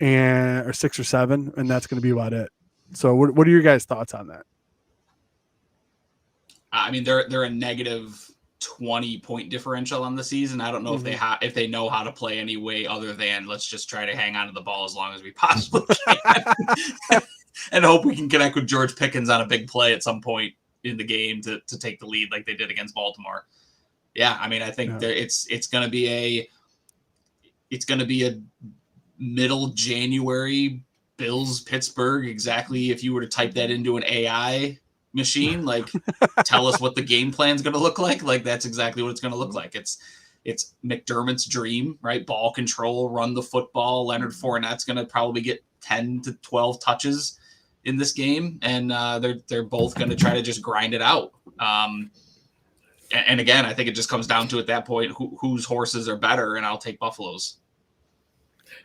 or 6 or 7, and that's going to be about it. So, what are your guys' thoughts on that? I mean, they're a negative 20-point differential on the season. I don't know if they know how to play any way other than let's just try to hang on to the ball as long as we possibly can. And hope we can connect with George Pickens on a big play at some point in the game to take the lead like they did against Baltimore. Yeah, I mean, I think it's going to be a middle January Bills Pittsburgh. Exactly, if you were to type that into an AI machine, like tell us what the game plan is going to look like that's exactly what it's going to look like. It's McDermott's dream, right? Ball control, run the football. Leonard Fournette's going to probably get 10 to 12 touches in this game, and they're both going to try to just grind it out. And again, I think it just comes down to at that point whose horses are better, and I'll take Buffalo's.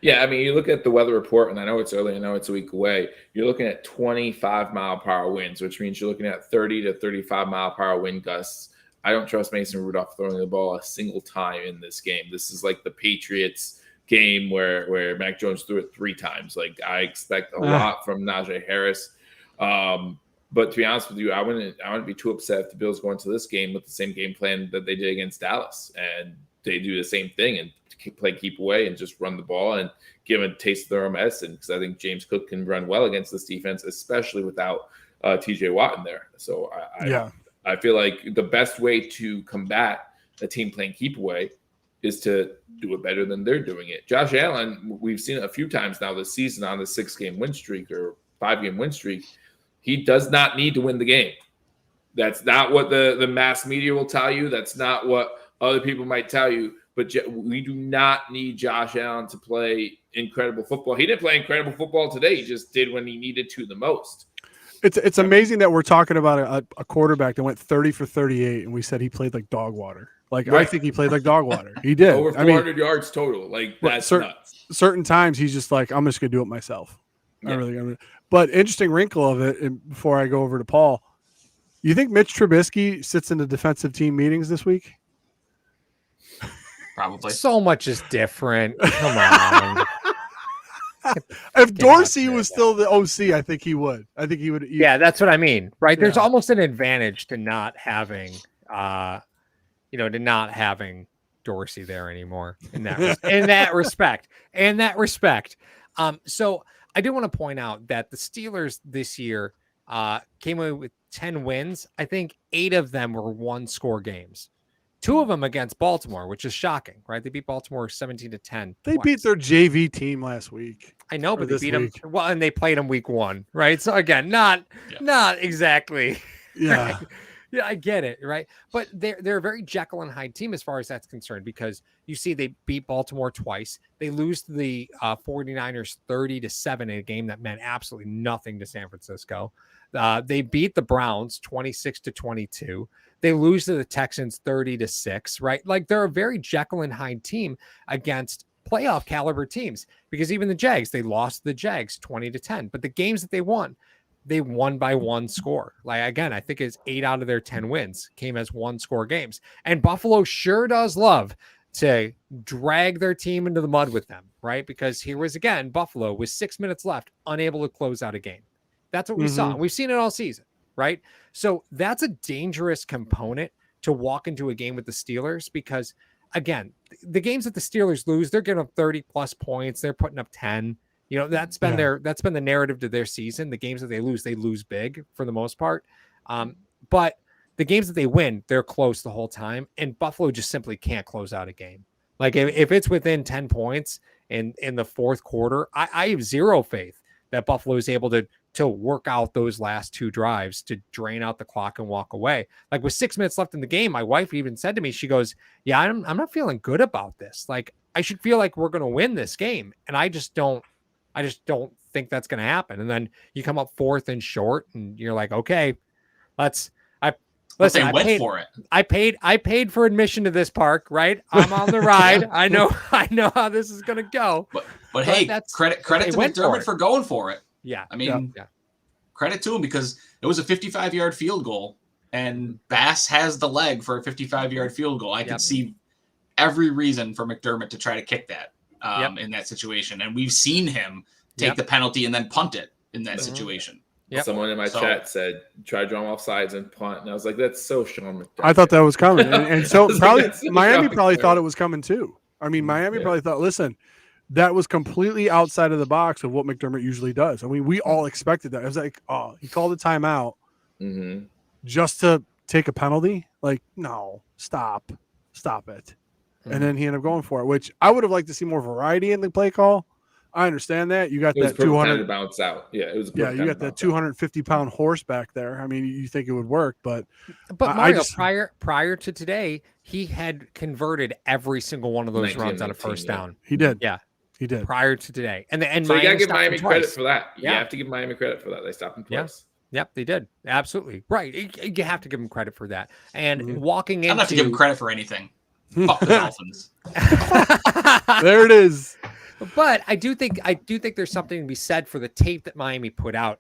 Yeah, I mean, you look at the weather report, and I know it's early, I know it's a week away. You're looking at 25-mile-per-hour winds, which means you're looking at 30 to 35-mile-per-hour wind gusts. I don't trust Mason Rudolph throwing the ball a single time in this game. This is like the Patriots game where Mac Jones threw it 3 times. Like, I expect a lot from Najee Harris. But to be honest with you, I wouldn't be too upset if the Bills go into this game with the same game plan that they did against Dallas, and they do the same thing and play keep away and just run the ball and give them a taste of their own medicine, because I think James Cook can run well against this defense, especially without TJ Watt in there. So I feel like the best way to combat a team playing keep away is to do it better than they're doing it. Josh Allen, we've seen it a few times now this season on the 6-game win streak or 5-game win streak. He does not need to win the game. That's not what the mass media will tell you. That's not what other people might tell you. But we do not need Josh Allen to play incredible football. He didn't play incredible football today. He just did when he needed to the most. It's amazing that we're talking about a quarterback that went 30 for 38, and we said he played like dog water. Like, right. I think he played like dog water. He did. Over 400 yards total. Like, that's nuts. Certain times he's just like, I'm just going to do it myself. Yeah. But interesting wrinkle of it, and before I go over to Paul, you think Mitch Trubisky sits in the defensive team meetings this week? Probably. So much is different. Come on. If Dorsey was still the OC, I think he would. Yeah, that's what I mean. Right? There's almost an advantage to not having, Dorsey there anymore in that respect. So I do want to point out that the Steelers this year came away with 10 wins. I think 8 of them were 1-score games. 2 of them against Baltimore, which is shocking, right? They beat Baltimore 17-10. They beat their JV team last week. I know, but they beat week. them well, and they played them week 1, right? So again, not exactly. Yeah. Right? Yeah, I get it, right? But they're a very Jekyll and Hyde team as far as that's concerned, because you see they beat Baltimore twice. They lose to the 49ers 30-7 in a game that meant absolutely nothing to San Francisco. They beat the Browns 26-22. They lose to the Texans 30-6, right? Like, they're a very Jekyll and Hyde team against playoff caliber teams, because even the Jags, they lost to the Jags 20-10. But the games that they won by 1 score. Like, again, I think it's 8 out of their 10 wins came as 1-score games. And Buffalo sure does love to drag their team into the mud with them, right? Because here was, again, Buffalo with 6 minutes left, unable to close out a game. That's what we saw. We've seen it all season, right? So that's a dangerous component to walk into a game with the Steelers, because, again, the games that the Steelers lose, they're giving up 30+ points. They're putting up 10. You know, that's been the narrative to their season. The games that they lose big for the most part. But the games that they win, they're close the whole time. And Buffalo just simply can't close out a game. Like, if it's within 10 points in the fourth quarter, I have zero faith that Buffalo is able to work out those last 2 drives to drain out the clock and walk away. Like, with 6 minutes left in the game, my wife even said to me, she goes, yeah, I'm not feeling good about this. Like, I should feel like we're going to win this game. And I just don't think that's going to happen. And then you come up 4th and short, and you're like, okay, listen, they went for it. I paid for admission to this park, right? I'm on the ride. I know how this is going to go. But hey, credit to McDermott for going for it. Yeah. I mean, credit to him, because it was a 55-yard field goal, and Bass has the leg for a 55-yard field goal. I could see every reason for McDermott to try to kick that in that situation. And we've seen him take the penalty and then punt it in that situation. Yep. Someone in my chat said, try to draw him off sides and punt. And I was like, that's so Sean McDermott. I thought that was coming. And so probably Miami probably thought it was coming too. I mean, Miami probably thought, listen, that was completely outside of the box of what McDermott usually does. I mean, we all expected that. It was like, oh, he called a timeout just to take a penalty. Like, no, stop it. And then he ended up going for it, which I would have liked to see more variety in the play call. I understand that. You got that 200 bounce out. Yeah, it was. You got that 250-pound horse back there. I mean, you think it would work, but Mario, prior to today, he had converted every single one of those runs on a first down. He did. Yeah, he did. Prior to today, and so you gotta give Miami credit for that. You have to give Miami credit for that. They stopped him twice. Yep, they did. Absolutely right. You have to give them credit for that. And walking into, I don't have to give him credit for anything. Fuck the Dolphins. There it is. But I do think there's something to be said for the tape that Miami put out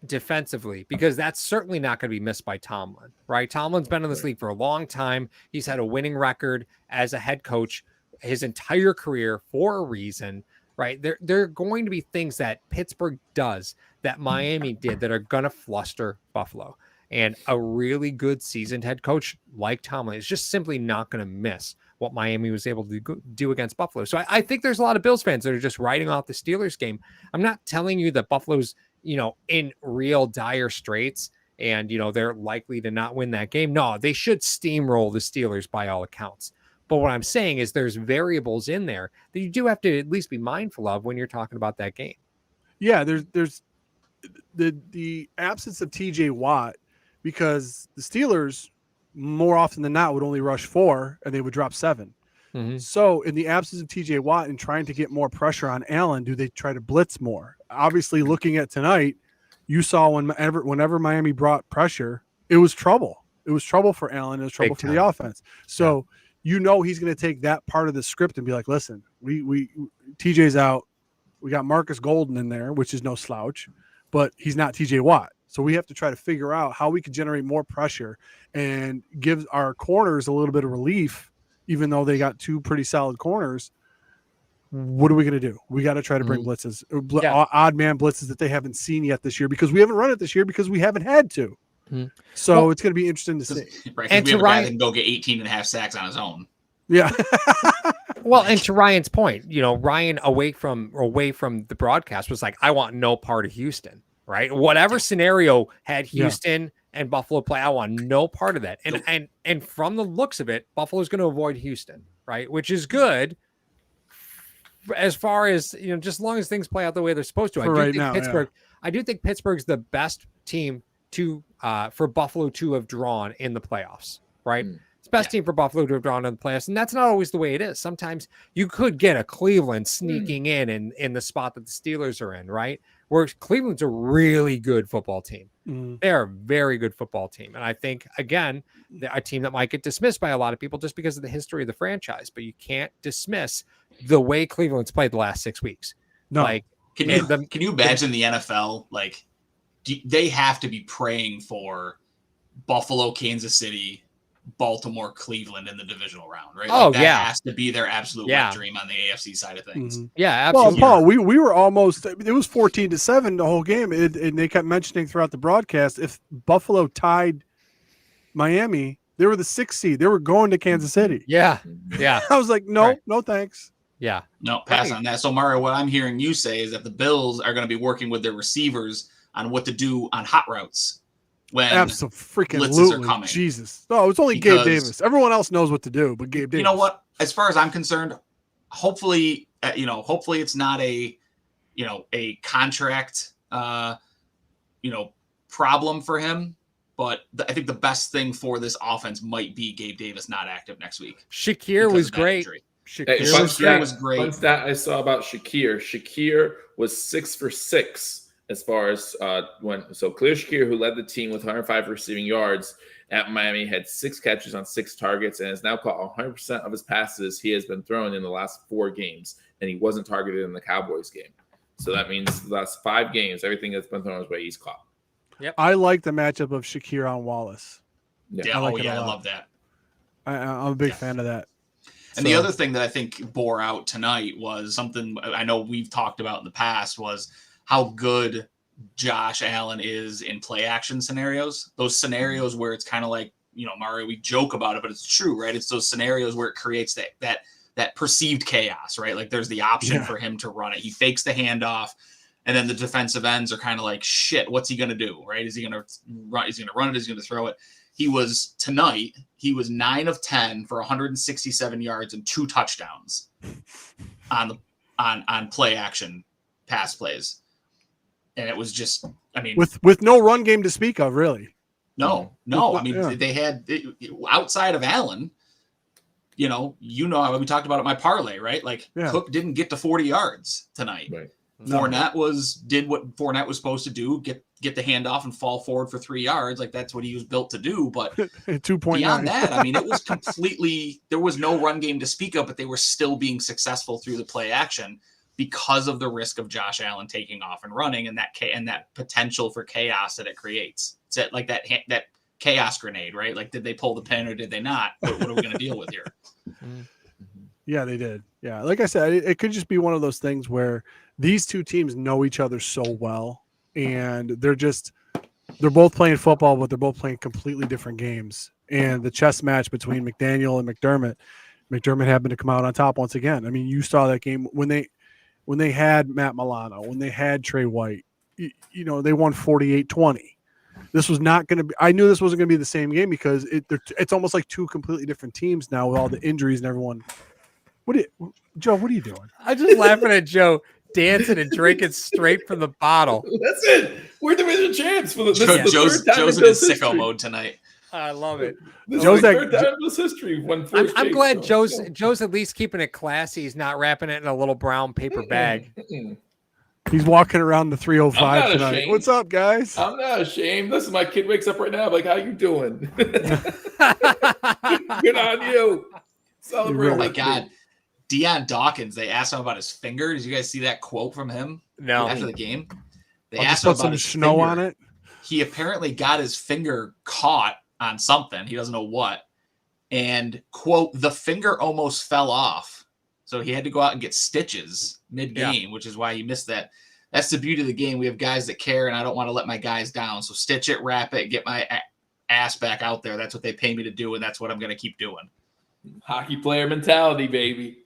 defensively, because that's certainly not going to be missed by Tomlin, right? Tomlin's been in this league for a long time. He's had a winning record as a head coach his entire career for a reason, right? There are going to be things that Pittsburgh does that Miami did that are going to fluster Buffalo. And a really good seasoned head coach like Tomlin is just simply not going to miss what Miami was able to do against Buffalo. So I think there's a lot of Bills fans that are just writing off the Steelers game. I'm not telling you that Buffalo's, in real dire straits and, they're likely to not win that game. No, they should steamroll the Steelers by all accounts. But what I'm saying is there's variables in there that you do have to at least be mindful of when you're talking about that game. Yeah, there's the absence of TJ Watt, because the Steelers more often than not would only rush 4 and they would drop 7. So in the absence of TJ Watt and trying to get more pressure on Allen, do they try to blitz more? Obviously, looking at tonight, you saw whenever Miami brought pressure, it was trouble. It was trouble for Allen. It was trouble for the offense. So he's going to take that part of the script and be like, listen, we TJ's out. We got Marcus Golden in there, which is no slouch, but he's not TJ Watt. So we have to try to figure out how we can generate more pressure and give our corners a little bit of relief, even though they got 2 pretty solid corners. What are we going to do? We got to try to bring blitzes, odd man blitzes that they haven't seen yet this year, because we haven't run it this year because we haven't had to. So it's going to be interesting to see. Right, and we have a guy that can go get 18.5 sacks on his own. Yeah. Well, and to Ryan's point, Ryan away from the broadcast was like, I want no part of Houston, right? Whatever scenario had Houston and Buffalo play, I want no part of that. And from the looks of it, Buffalo's going to avoid Houston, right? Which is good as far as, just as long as things play out the way they're supposed to. I do think Pittsburgh's the best team for Buffalo to have drawn in the playoffs, right? It's the best team for Buffalo to have drawn in the playoffs, and that's not always the way it is. Sometimes you could get a Cleveland sneaking in the spot that the Steelers are in, right? Where Cleveland's a really good football team. They're a very good football team. And I think, again, a team that might get dismissed by a lot of people just because of the history of the franchise, but you can't dismiss the way Cleveland's played the last 6 weeks. No. Like, can you imagine the NFL? Like, they have to be praying for Buffalo, Kansas City, Baltimore, Cleveland in the divisional round, right? Like that has to be their absolute wet dream on the AFC side of things. Yeah, absolutely. Well, Paul, we were almost, it was 14-7 the whole game, and they kept mentioning throughout the broadcast, if Buffalo tied Miami, they were the 6th seed. They were going to Kansas City. Yeah. I was like, no thanks. Yeah. No, pass on that. So, Mario, what I'm hearing you say is that the Bills are going to be working with their receivers on what to do on hot routes when blitzes are coming. Jesus. No, it's only Gabe Davis. Everyone else knows what to do, but Gabe Davis. You know what? As far as I'm concerned, hopefully it's not a contract, problem for him. But I think the best thing for this offense might be Gabe Davis not active next week. Shakir was great. Shakir was great. One stat I saw about Shakir was 6 for 6 as far as Khalil Shakir, who led the team with 105 receiving yards at Miami, had 6 catches on 6 targets and has now caught 100% of his passes he has been thrown in the last 4 games, and he wasn't targeted in the Cowboys game. So that means the last 5 games, everything that's been thrown his way, he's caught. Yep. I like the matchup of Shakir on Wallace. Yeah, I love that. I'm a big fan of that. And the other thing that I think bore out tonight was something I know we've talked about in the past was how good Josh Allen is in play action scenarios. Those scenarios where it's kind of like, Mario, we joke about it, but it's true, right? It's those scenarios where it creates that perceived chaos, right? Like there's the option for him to run it. He fakes the handoff, and then the defensive ends are kind of like, shit, what's he going to do, right? Is he going to run? Is he going to run it? Is he going to throw it? He was 9 of 10 for 167 yards and 2 touchdowns on play action pass plays. And it was just, with no run game to speak of, really. No. They had outside of Allen, we talked about it in my parlay, right? Like Cook didn't get to 40 yards tonight. Right. Fournette did what Fournette was supposed to do, get the handoff and fall forward for 3 yards. Like that's what he was built to do. But 2.9. Beyond that, it was completely, there was no run game to speak of, but they were still being successful through the play action because of the risk of Josh Allen taking off and running and that potential for chaos that it creates. It's like that chaos grenade, right? Like, did they pull the pin or did they not? What are we going to deal with here? Yeah, they did. Yeah. Like I said, it could just be one of those things where these two teams know each other so well and they're both playing football, but they're both playing completely different games. And the chess match between McDaniel and McDermott happened to come out on top once again. You saw that game when they had Matt Milano, when they had Trey White, they won 48-20. This was not going to be – I knew this wasn't going to be the same game because it's almost like 2 completely different teams now with all the injuries and everyone. Joe, what are you doing? I'm just laughing at Joe dancing and drinking straight from the bottle. That's it. We're division champs. Joe's in sicko mode tonight. I love it. Joe's third time in this history. I'm glad Joe's at least keeping it classy. He's not wrapping it in a little brown paper bag. He's walking around the 305 tonight. Ashamed. What's up, guys? I'm not ashamed. Listen, my kid wakes up right now. I'm like, how you doing? Good on you. Celebrate. Oh my God. Deion Dawkins, they asked him about his finger. Did you guys see that quote from him? No. After the game? They I'll asked him just about put his some snow finger. on it. He apparently got his finger caught on something. He doesn't know what. And, quote, the finger almost fell off. So he had to go out and get stitches mid-game, which is why he missed that. That's the beauty of the game. We have guys that care, and I don't want to let my guys down. So stitch it, wrap it, get my ass back out there. That's what they pay me to do, and that's what I'm going to keep doing. Hockey player mentality, baby.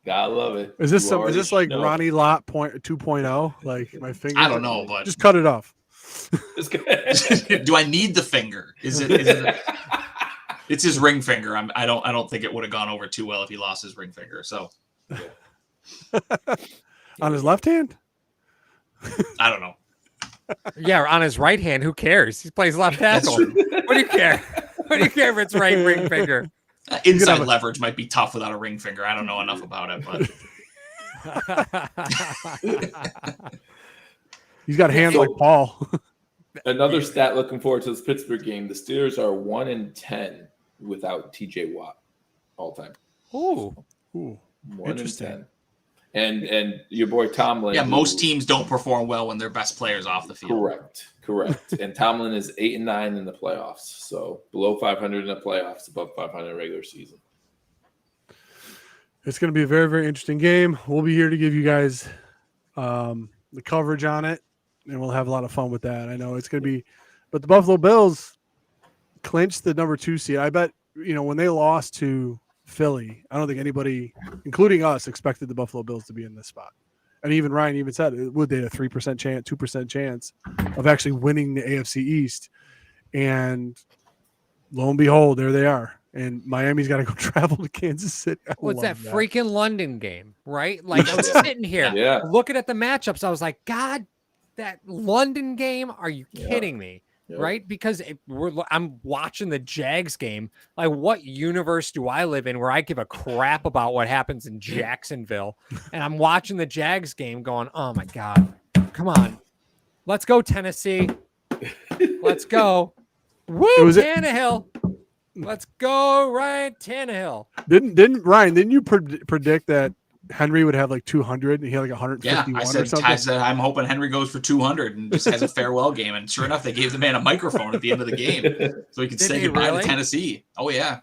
Gotta love it. Is this You is this already like know. Ronnie Lott 2.0? Like my finger? I don't know, but Just cut it off. do I need the finger? Is it it's his ring finger. I don't think it would have gone over too well if he lost his ring finger. So On his left hand? I don't know. Yeah, on his right hand, who cares? He plays left tackle. What do you care? What do you care if it's right ring finger? Inside leverage might be tough without a ring finger. I don't know enough about it, but He's got hands like Paul. Another stat looking forward to this Pittsburgh game. The Steelers are 1-10 without TJ Watt all time. Ooh. 1-10. And your boy Tomlin. yeah, most teams don't perform well when their best players off the field. Correct. And Tomlin is 8-9 in the playoffs. So below 500 in the playoffs, above 500 regular season. It's going to be a very, very interesting game. We'll be here to give you guys the coverage on it, and we'll have a lot of fun with that. I know it's going to be, but the Buffalo Bills clinched the number 2 seed. I bet, when they lost to Philly, I don't think anybody, including us, expected the Buffalo Bills to be in this spot. And even Ryan even said, would they have a 3% chance, 2% chance of actually winning the AFC East? And lo and behold, there they are. And Miami's got to go travel to Kansas City. What's that freaking London game, right? Like, I was sitting here looking at the matchups. I was like, God, that London game? Are you kidding me? Yep. Right? Because I'm watching the Jags game. Like, what universe do I live in where I give a crap about what happens in Jacksonville? And I'm watching the Jags game going, oh, my God. Come on. Let's go, Tennessee. Let's go. Woo, Tannehill. Let's go, Ryan Tannehill. Didn't you predict that Henry would have like 200 and he had like 151 I or something? I said, I'm hoping Henry goes for 200 and just has a farewell game. And sure enough, they gave the man a microphone at the end of the game so he could say goodbye to Tennessee. Oh, yeah.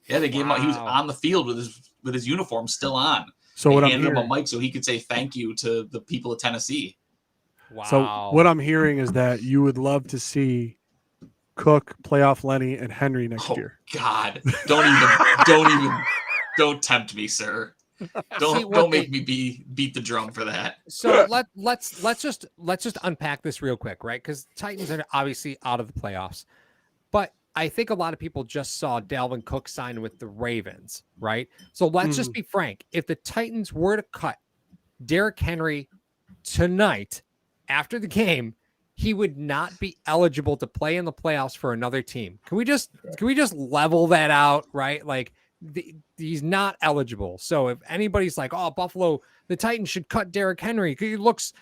Yeah, they gave him. He was on the field with his uniform still on. So they handed him a mic so he could say thank you to the people of Tennessee. Wow. So what I'm hearing is that you would love to see Cook, playoff Lenny, and Henry next year. God, don't tempt me, sir. Don't make me beat the drum for that. So let's just unpack this real quick, right? Because Titans are obviously out of the playoffs, but I think a lot of people just saw Dalvin Cook sign with the Ravens, right? So let's just be frank. If the Titans were to cut Derrick Henry tonight after the game, he would not be eligible to play in the playoffs for another team. Can we just level that out, right? Like he's not eligible. So if anybody's like, "Oh, Buffalo, the Titans should cut Derrick Henry. He looks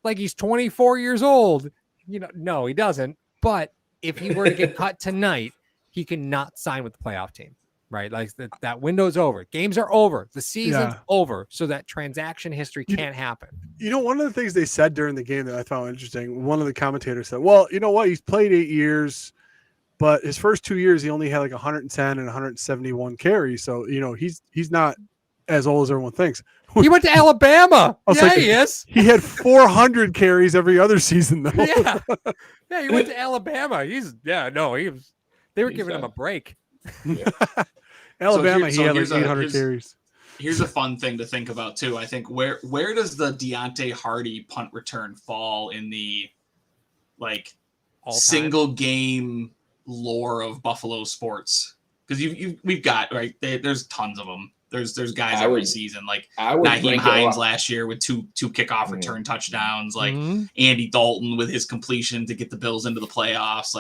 like he's 24 years old." No, he doesn't. But if he were to get cut tonight, he cannot sign with the playoff team, right? Like that window's over. Games are over. The season's over. So that transaction history can't happen. One of the things they said during the game that I found interesting, one of the commentators said, well, you know what? He's played 8 years, but his first 2 years, he only had like 110 and 171 carries. So, he's not as old as everyone thinks. He went to Alabama. He is. He had 400 carries every other season, though. Yeah, he went to Alabama. They were giving him a break. Yeah. Alabama, he had like 800 carries. Here's a fun thing to think about too. I think where does the Deontay Hardy punt return fall in the single game lore of Buffalo sports? Because we've got there's tons of them. There's guys every season like Nyheim Hines last year with two kickoff return touchdowns, like Andy Dalton with his completion to get the Bills into the playoffs.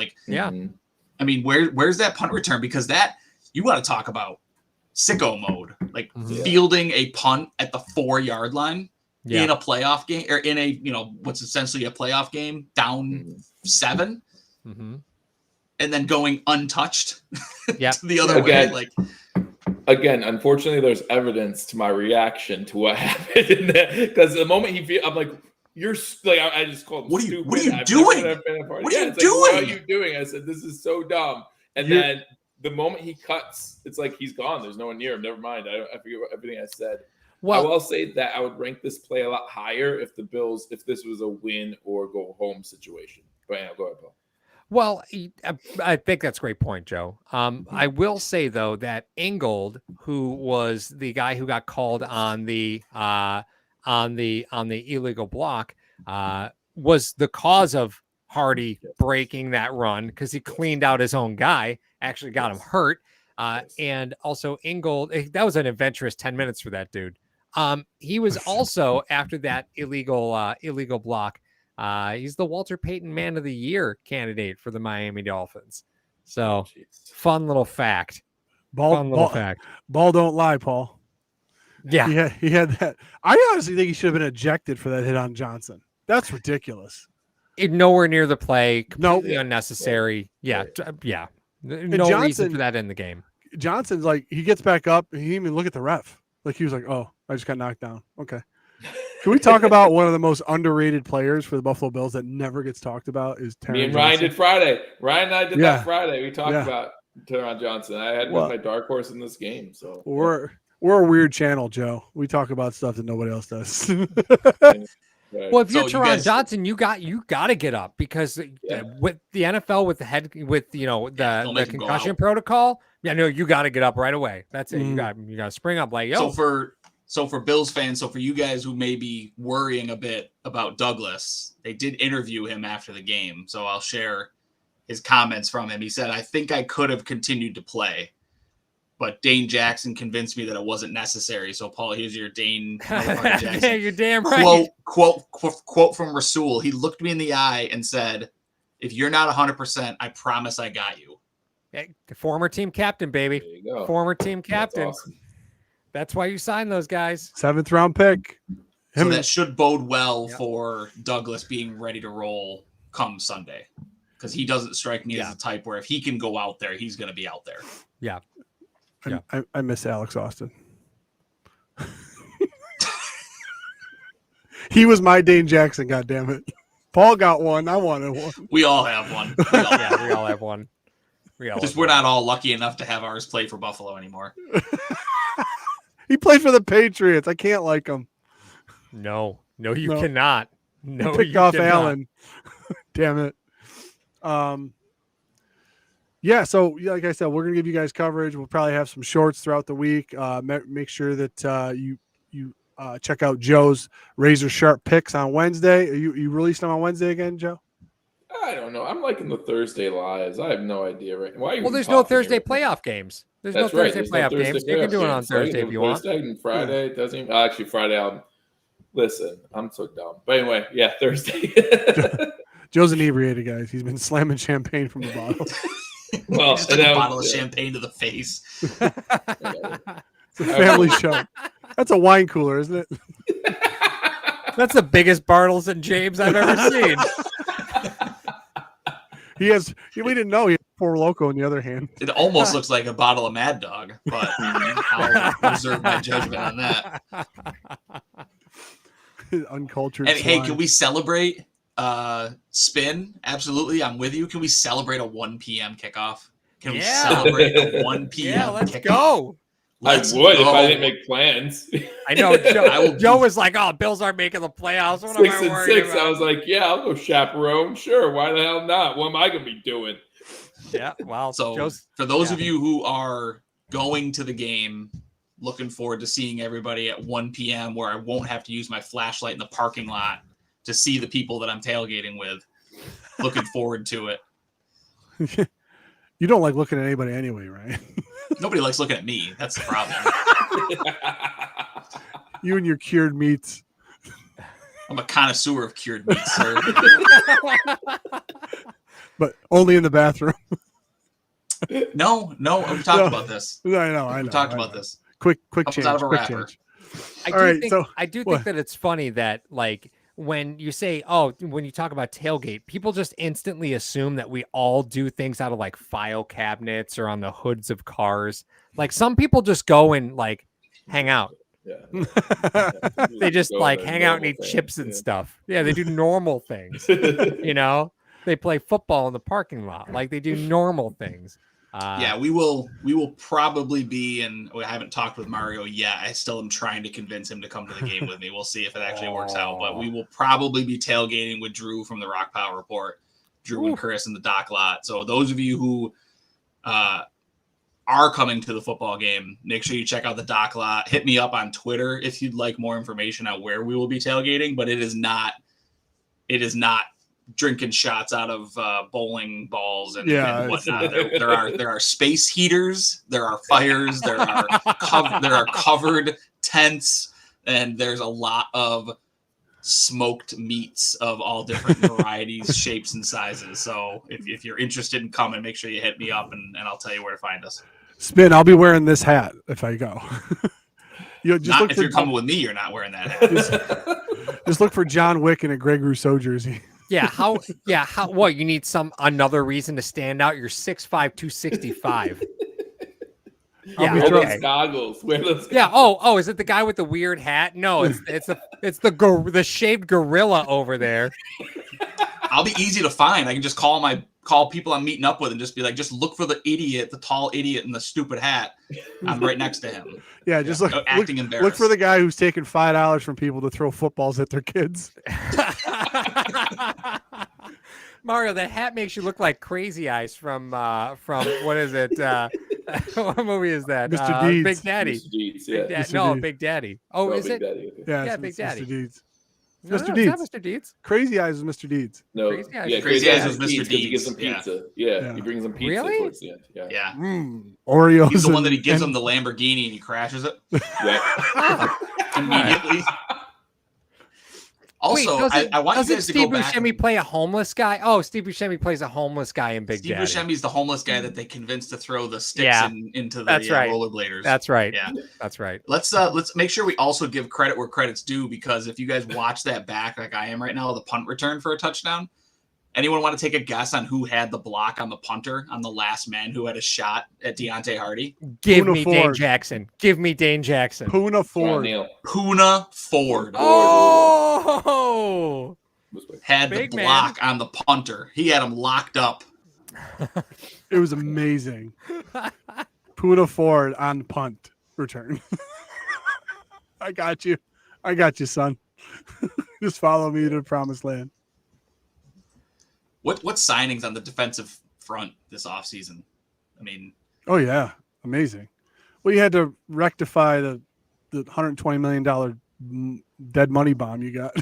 I mean, where's that punt return? Because that you want to talk about sicko mode, fielding a punt at the 4-yard line in a playoff game or in a, what's essentially a playoff game down 7 and then going untouched to the other way. Again, unfortunately, there's evidence to my reaction to what happened in that. Because the moment I'm like, you're like, I just called him stupid. What are you doing? What are you doing? What are you doing? I said, this is so dumb. And then the moment he cuts, it's like he's gone. There's no one near him. Never mind. I forget everything I said. Well, I will say that I would rank this play a lot higher if this was a win or go home situation. But yeah, go ahead, Paul. Well, I think that's a great point, Joe. I will say though that Ingold, who was the guy who got called on the illegal block, was the cause of Hardy breaking that run because he cleaned out his own guy, actually got him hurt. And also Ingold, that was an adventurous 10 minutes for that dude. He was also after that illegal block. He's the Walter Payton Man of the Year candidate for the Miami Dolphins. So fun little fact. Fact. Ball don't lie, Paul. Yeah. He had that. I honestly think he should have been ejected for that hit on Johnson. That's ridiculous. Nowhere near the play. Completely unnecessary. Yeah. Yeah. No reason for that in the game. Johnson's like, he gets back up and he didn't even look at the ref. Like he was like, oh, I just got knocked down. Okay. Can we talk about one of the most underrated players for the Buffalo Bills that never gets talked about is Taron Me and Johnson. Ryan did Friday. Ryan and I did that Friday. We talked about Taron Johnson. I had my dark horse in this game. So we're a weird channel, Joe. We talk about stuff that nobody else does. Right. Well, if you're Taron Johnson, you got to get up because with the NFL with the concussion protocol, you got to get up right away. That's it. You got to spring up like yo. So for Bills fans, so for you guys who may be worrying a bit about Douglas, they did interview him after the game. So I'll share his comments from him. He said, "I think I could have continued to play, but Dane Jackson convinced me that it wasn't necessary." So, Paul, here's your Dane Jackson. Yeah, you're damn right. Quote from Rasul. He looked me in the eye and said, "If you're not 100%, I promise I got you." Hey, former team captain, baby. There you go. Former team captain. That's awesome. That's why you signed those guys. 7th round pick. So that should bode well for Douglas being ready to roll come Sunday, because he doesn't strike me as the type where if he can go out there, he's going to be out there. Yeah. I miss Alex Austin. He was my Dane Jackson, goddammit. Paul got one. I wanted one. We all have one. We all have one. We're not all lucky enough to have ours play for Buffalo anymore. He played for the Patriots. I can't like him. No, you cannot. No, picked off Allen. Damn it. Yeah, so like I said, we're gonna give you guys coverage. We'll probably have some shorts throughout the week. Make sure that you check out Joe's razor sharp picks on Wednesday. You released them on Wednesday again, Joe? I don't know. I'm liking the Thursday lives. I have no idea. Right? Why? Well, there's no Thursday playoff games. There's no Thursday playoff games. You can do it on Thursday if you want. Thursday and Friday doesn't even. Actually, Friday. Listen, I'm so dumb. But anyway, yeah, Thursday. Joe's inebriated, guys. He's been slamming champagne from the bottle. Well, just took a bottle of champagne to the face. It's a family show. That's a wine cooler, isn't it? That's the biggest Bartles and James I've ever seen. We didn't know he had Four Loko in the other hand. It almost looks like a bottle of Mad Dog, but I'll reserve my judgment on that. Uncultured. And hey, can we celebrate spin? Absolutely, I'm with you. Can we celebrate a 1 p.m. kickoff? Can we celebrate a 1 p.m. Yeah, let's kickoff? go. I would if I didn't make plans. I know. Joe was like, "Oh, Bills aren't making the playoffs. What 6 am I and worried 6. about?" I was like, "Yeah, I'll go chaperone. Sure, why the hell not? What am I gonna be doing?" Yeah, well, so for those of you who are going to the game, looking forward to seeing everybody at 1 p.m. where I won't have to use my flashlight in the parking lot to see the people that I'm tailgating with. Looking forward to it. You don't like looking at anybody anyway, right? Nobody likes looking at me. That's the problem. You and your cured meats. I'm a connoisseur of cured meats, sir. But only in the bathroom. No, we've talked about this. I know. We talked about this. Quick change. Out of a quick wrapper. change. I do think that it's funny that like when you say, when you talk about tailgate, people just instantly assume that we all do things out of like file cabinets or on the hoods of cars. Like some people just go and like hang out. Yeah. They just like hang out and eat chips and stuff. Yeah, they do normal things. They play football in the parking lot. Like they do normal things. We will probably be, and I haven't talked with Mario yet. I still am trying to convince him to come to the game with me. We'll see if it actually works out. But we will probably be tailgating with Drew from the Rock Pile Report, Drew and Chris in the dock lot. So those of you who are coming to the football game, make sure you check out the dock lot. Hit me up on Twitter if you'd like more information on where we will be tailgating, but it is not drinking shots out of bowling balls and whatnot. There are space heaters, there are fires, there are covered tents, and there's a lot of smoked meats of all different varieties, shapes, and sizes. So if you're interested in coming, make sure you hit me up and I'll tell you where to find us. Spin, I'll be wearing this hat if I go. You're coming with me, you're not wearing that hat. Just look for John Wick in a Greg Rousseau jersey. How what, you need another reason to stand out? You're 6'5", 265. Yeah, wear those goggles. Yeah. Oh, is it the guy with the weird hat? No, it's the shaved gorilla over there. I'll be easy to find. I can just call people I'm meeting up with and just be like, just look for the tall idiot in the stupid hat. I'm right next to him. Yeah, just acting embarrassed. Look for the guy who's taking $5 from people to throw footballs at their kids. Mario, that hat makes you look like Crazy Eyes from what is it? What movie is that? Mr. Deeds. Big Daddy. Mr. Deeds, yeah. Big Daddy. Oh, is Big it? Daddy. Yeah, Big Daddy. Mr. Deeds. No, Mr. Deeds. It's not Mr. Deeds. Crazy Eyes is Mr. Deeds. No, Crazy Eyes was Mr. Deeds. He gives them pizza. Yeah, he brings them pizza towards the end. Yeah. Oreos. He's the one that he gives them the Lamborghini and he crashes it. Yeah. Immediately. Also, wait, I want you guys to go back. Steve Buscemi play a homeless guy? Oh, Steve Buscemi plays a homeless guy in Big Daddy. Steve Buscemi's the homeless guy that they convinced to throw the sticks into the rollerbladers. That's right. Yeah, that's right. Let's make sure we also give credit where credit's due, because if you guys watch that back like I am right now, the punt return for a touchdown. Anyone want to take a guess on who had the block on the punter on the last man who had a shot at Deontay Hardy? Give me Dane Jackson. Puna Ford. Puna Ford. Oh! Had the block on the punter. He had him locked up. It was amazing. Puna Ford on punt return. I got you, son. Just follow me to the promised land. What signings on the defensive front this offseason? I mean, oh yeah, amazing. Well, you had to rectify the $120 million dead money bomb you got.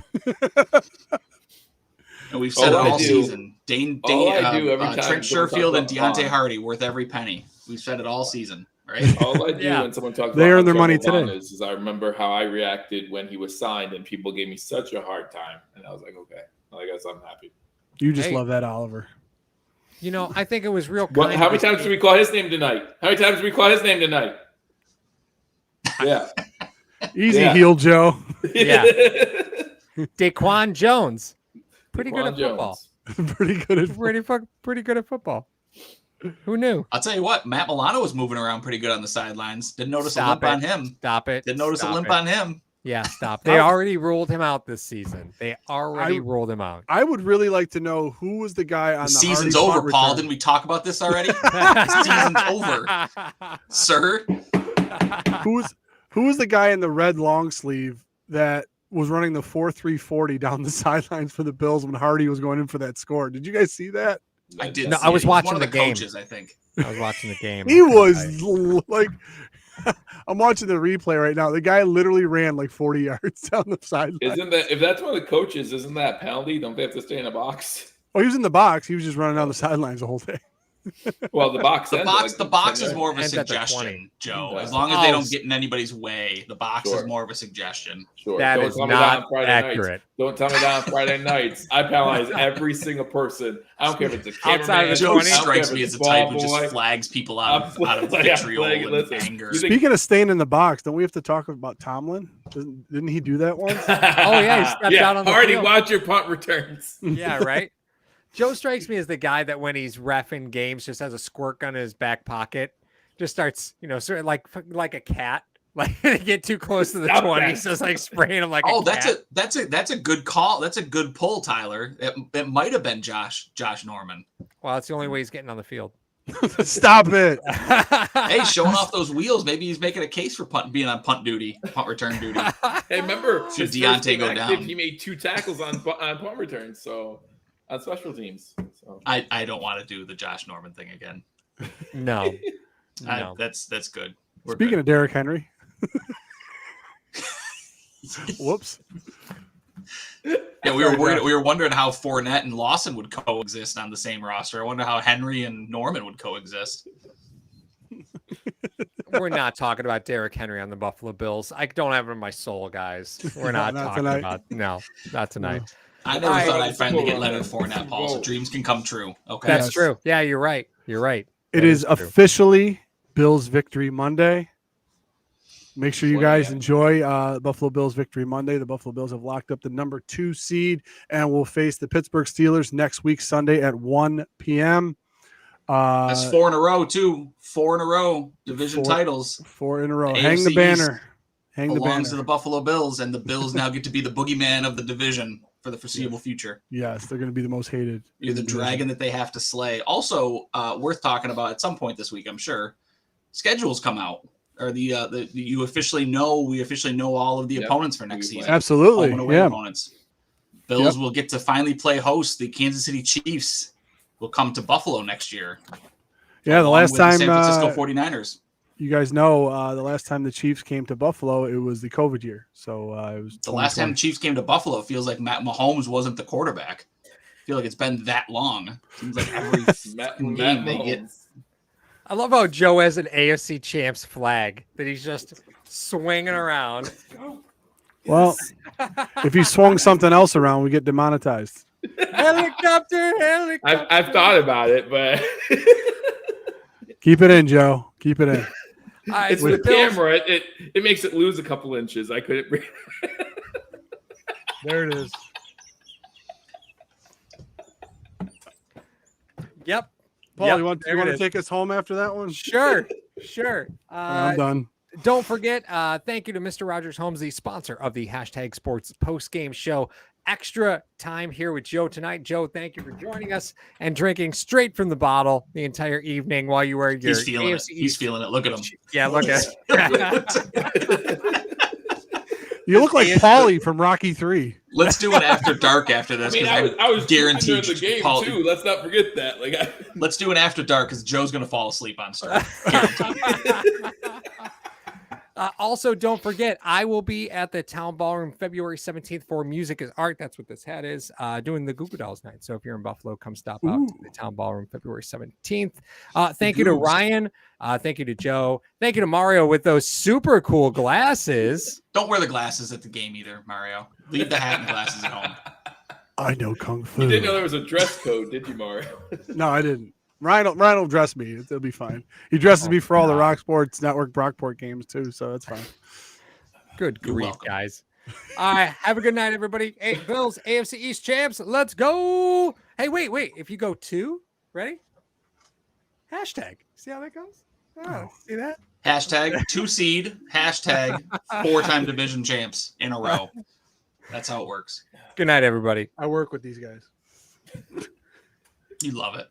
And we've said it all season. Trent Sherfield and Deontay Hardy worth every penny. We've said it all season, right? All I do when someone talks about they earn their money today is I remember how I reacted when he was signed, and people gave me such a hard time, and I was like, okay, I guess I'm happy. You just love that, Oliver. You know, I think it was real. How many times did we call his name tonight? Yeah. Easy heel, Joe. Yeah. Daquan Jones. Pretty good at football. Pretty good at football. Who knew? I'll tell you what, Matt Milano was moving around pretty good on the sidelines. Didn't notice a limp on him. Stop it. Didn't notice a limp on him. Yeah, stop. They already ruled him out this season. Ruled him out. I would really like to know who was the guy on the season's over, Paul. Didn't we talk about this already? Season's over, sir. Who was the guy in the red long sleeve that was running the 4.340 down the sidelines for the Bills when Hardy was going in for that score? Did you guys see that? I did. No, I was watching the game. Coaches, I think. I was watching the game. He was like, I'm watching the replay right now. The guy literally ran like 40 yards down the sideline. If that's one of the coaches, isn't that a penalty? Don't they have to stay in a box? Oh, he was in the box. He was just running down the sidelines the whole day. Well, the box is more of a suggestion, Joe. As long as they don't get in anybody's way, the box is more of a suggestion. Sure. That is not accurate. Don't tell me that on Friday nights. I penalize every single person. I don't care if it's a cameraman. Joe strikes me as the type who just flags people out of vitriol and anger. Speaking of staying in the box, don't we have to talk about Tomlin? Didn't he do that once? Oh yeah, he stepped out on the Hardy, field. watch your punt returns. Yeah, right. Joe strikes me as the guy that when he's reffing games just has a squirt gun in his back pocket, just starts, sort of like a cat, like get too close to the 20s, just like spraying him like a cat. That's a good call. That's a good pull, Tyler. It might have been Josh Norman. Well, that's the only way he's getting on the field. Stop it. Hey, showing off those wheels. Maybe he's making a case for being on punt return duty. Hey, remember, should Deontay go down? He made 2 tackles on punt returns, so. on special teams. So. I don't want to do the Josh Norman thing again. No. That's good. Speaking of Derrick Henry. Whoops. Yeah, we were wondering how Fournette and Lawson would coexist on the same roster. I wonder how Henry and Norman would coexist. We're not talking about Derrick Henry on the Buffalo Bills. I don't have him in my soul, guys. We're not talking tonight. about not tonight. I never thought I'd finally get Leonard Fournette, Paul. So dreams can come true. Okay, That's true. Yeah, you're right. It is true. officially Bills Victory Monday. Make sure you guys enjoy Buffalo Bills Victory Monday. The Buffalo Bills have locked up the number 2 seed and will face the Pittsburgh Steelers next week, Sunday at 1 p.m. That's 4 in a row, too. 4 in a row. Division titles. 4 in a row. The Hang the AFC banner. East belongs to the Buffalo Bills, and the Bills now get to be the boogeyman of the division for the foreseeable future. Yes, they're going to be the most hated. You're the dragon that they have to slay. Also, worth talking about at some point this week, I'm sure. Schedules come out. Or we officially know all of the opponents for next season. Absolutely. Home and away opponents. Bills will get to finally play host. The Kansas City Chiefs will come to Buffalo next year. Yeah, the last time San Francisco 49ers. You guys know the last time the Chiefs came to Buffalo, it was the COVID year. So it was the last time the Chiefs came to Buffalo. It feels like Matt Mahomes wasn't the quarterback. I feel like it's been that long. Seems like every game they get. I love how Joe has an AFC champs flag that he's just swinging around. Well, if he swung something else around, we get demonetized. Helicopter. I've thought about it, but keep it in, Joe. Keep it in. It's the camera. It makes it lose a couple inches. I couldn't bring. There it is. Yep. Paul, you want to take us home after that one? Sure. I'm done. Don't forget, thank you to Mr. Rogers Homes, the sponsor of the #Sports post-game show. Extra time here with Joe tonight. Joe, thank you for joining us and drinking straight from the bottle the entire evening while you were your He's feeling it. He's feeling it. Look at him. Yeah, look at You look like Paulie from Rocky 3. Let's do an after dark after this. I was guaranteed the game Paul, too. Let's not forget that. Let's do an after dark because Joe's going to fall asleep on start. Also, don't forget, I will be at the Town Ballroom February 17th for Music is Art. That's what this hat is, doing the Goo Goo Dolls night. So if you're in Buffalo, come stop out to the Town Ballroom February 17th. Thank you to Ryan. Thank you to Joe. Thank you to Mario with those super cool glasses. Don't wear the glasses at the game either, Mario. Leave the hat and glasses at home. I know Kung Fu. You didn't know there was a dress code, did you, Mario? No, I didn't. Ryan will dress me. It'll be fine. He dresses me for all the Rock Sports Network Brockport games too, so that's fine. Good grief, guys. All right, have a good night, everybody. Hey, Bills, AFC East champs, let's go. Hey, wait. If you go 2, ready? Hashtag. See how that goes? Oh, see that? Hashtag 2 seed. Hashtag 4-time division champs in a row. That's how it works. Good night, everybody. I work with these guys. You love it.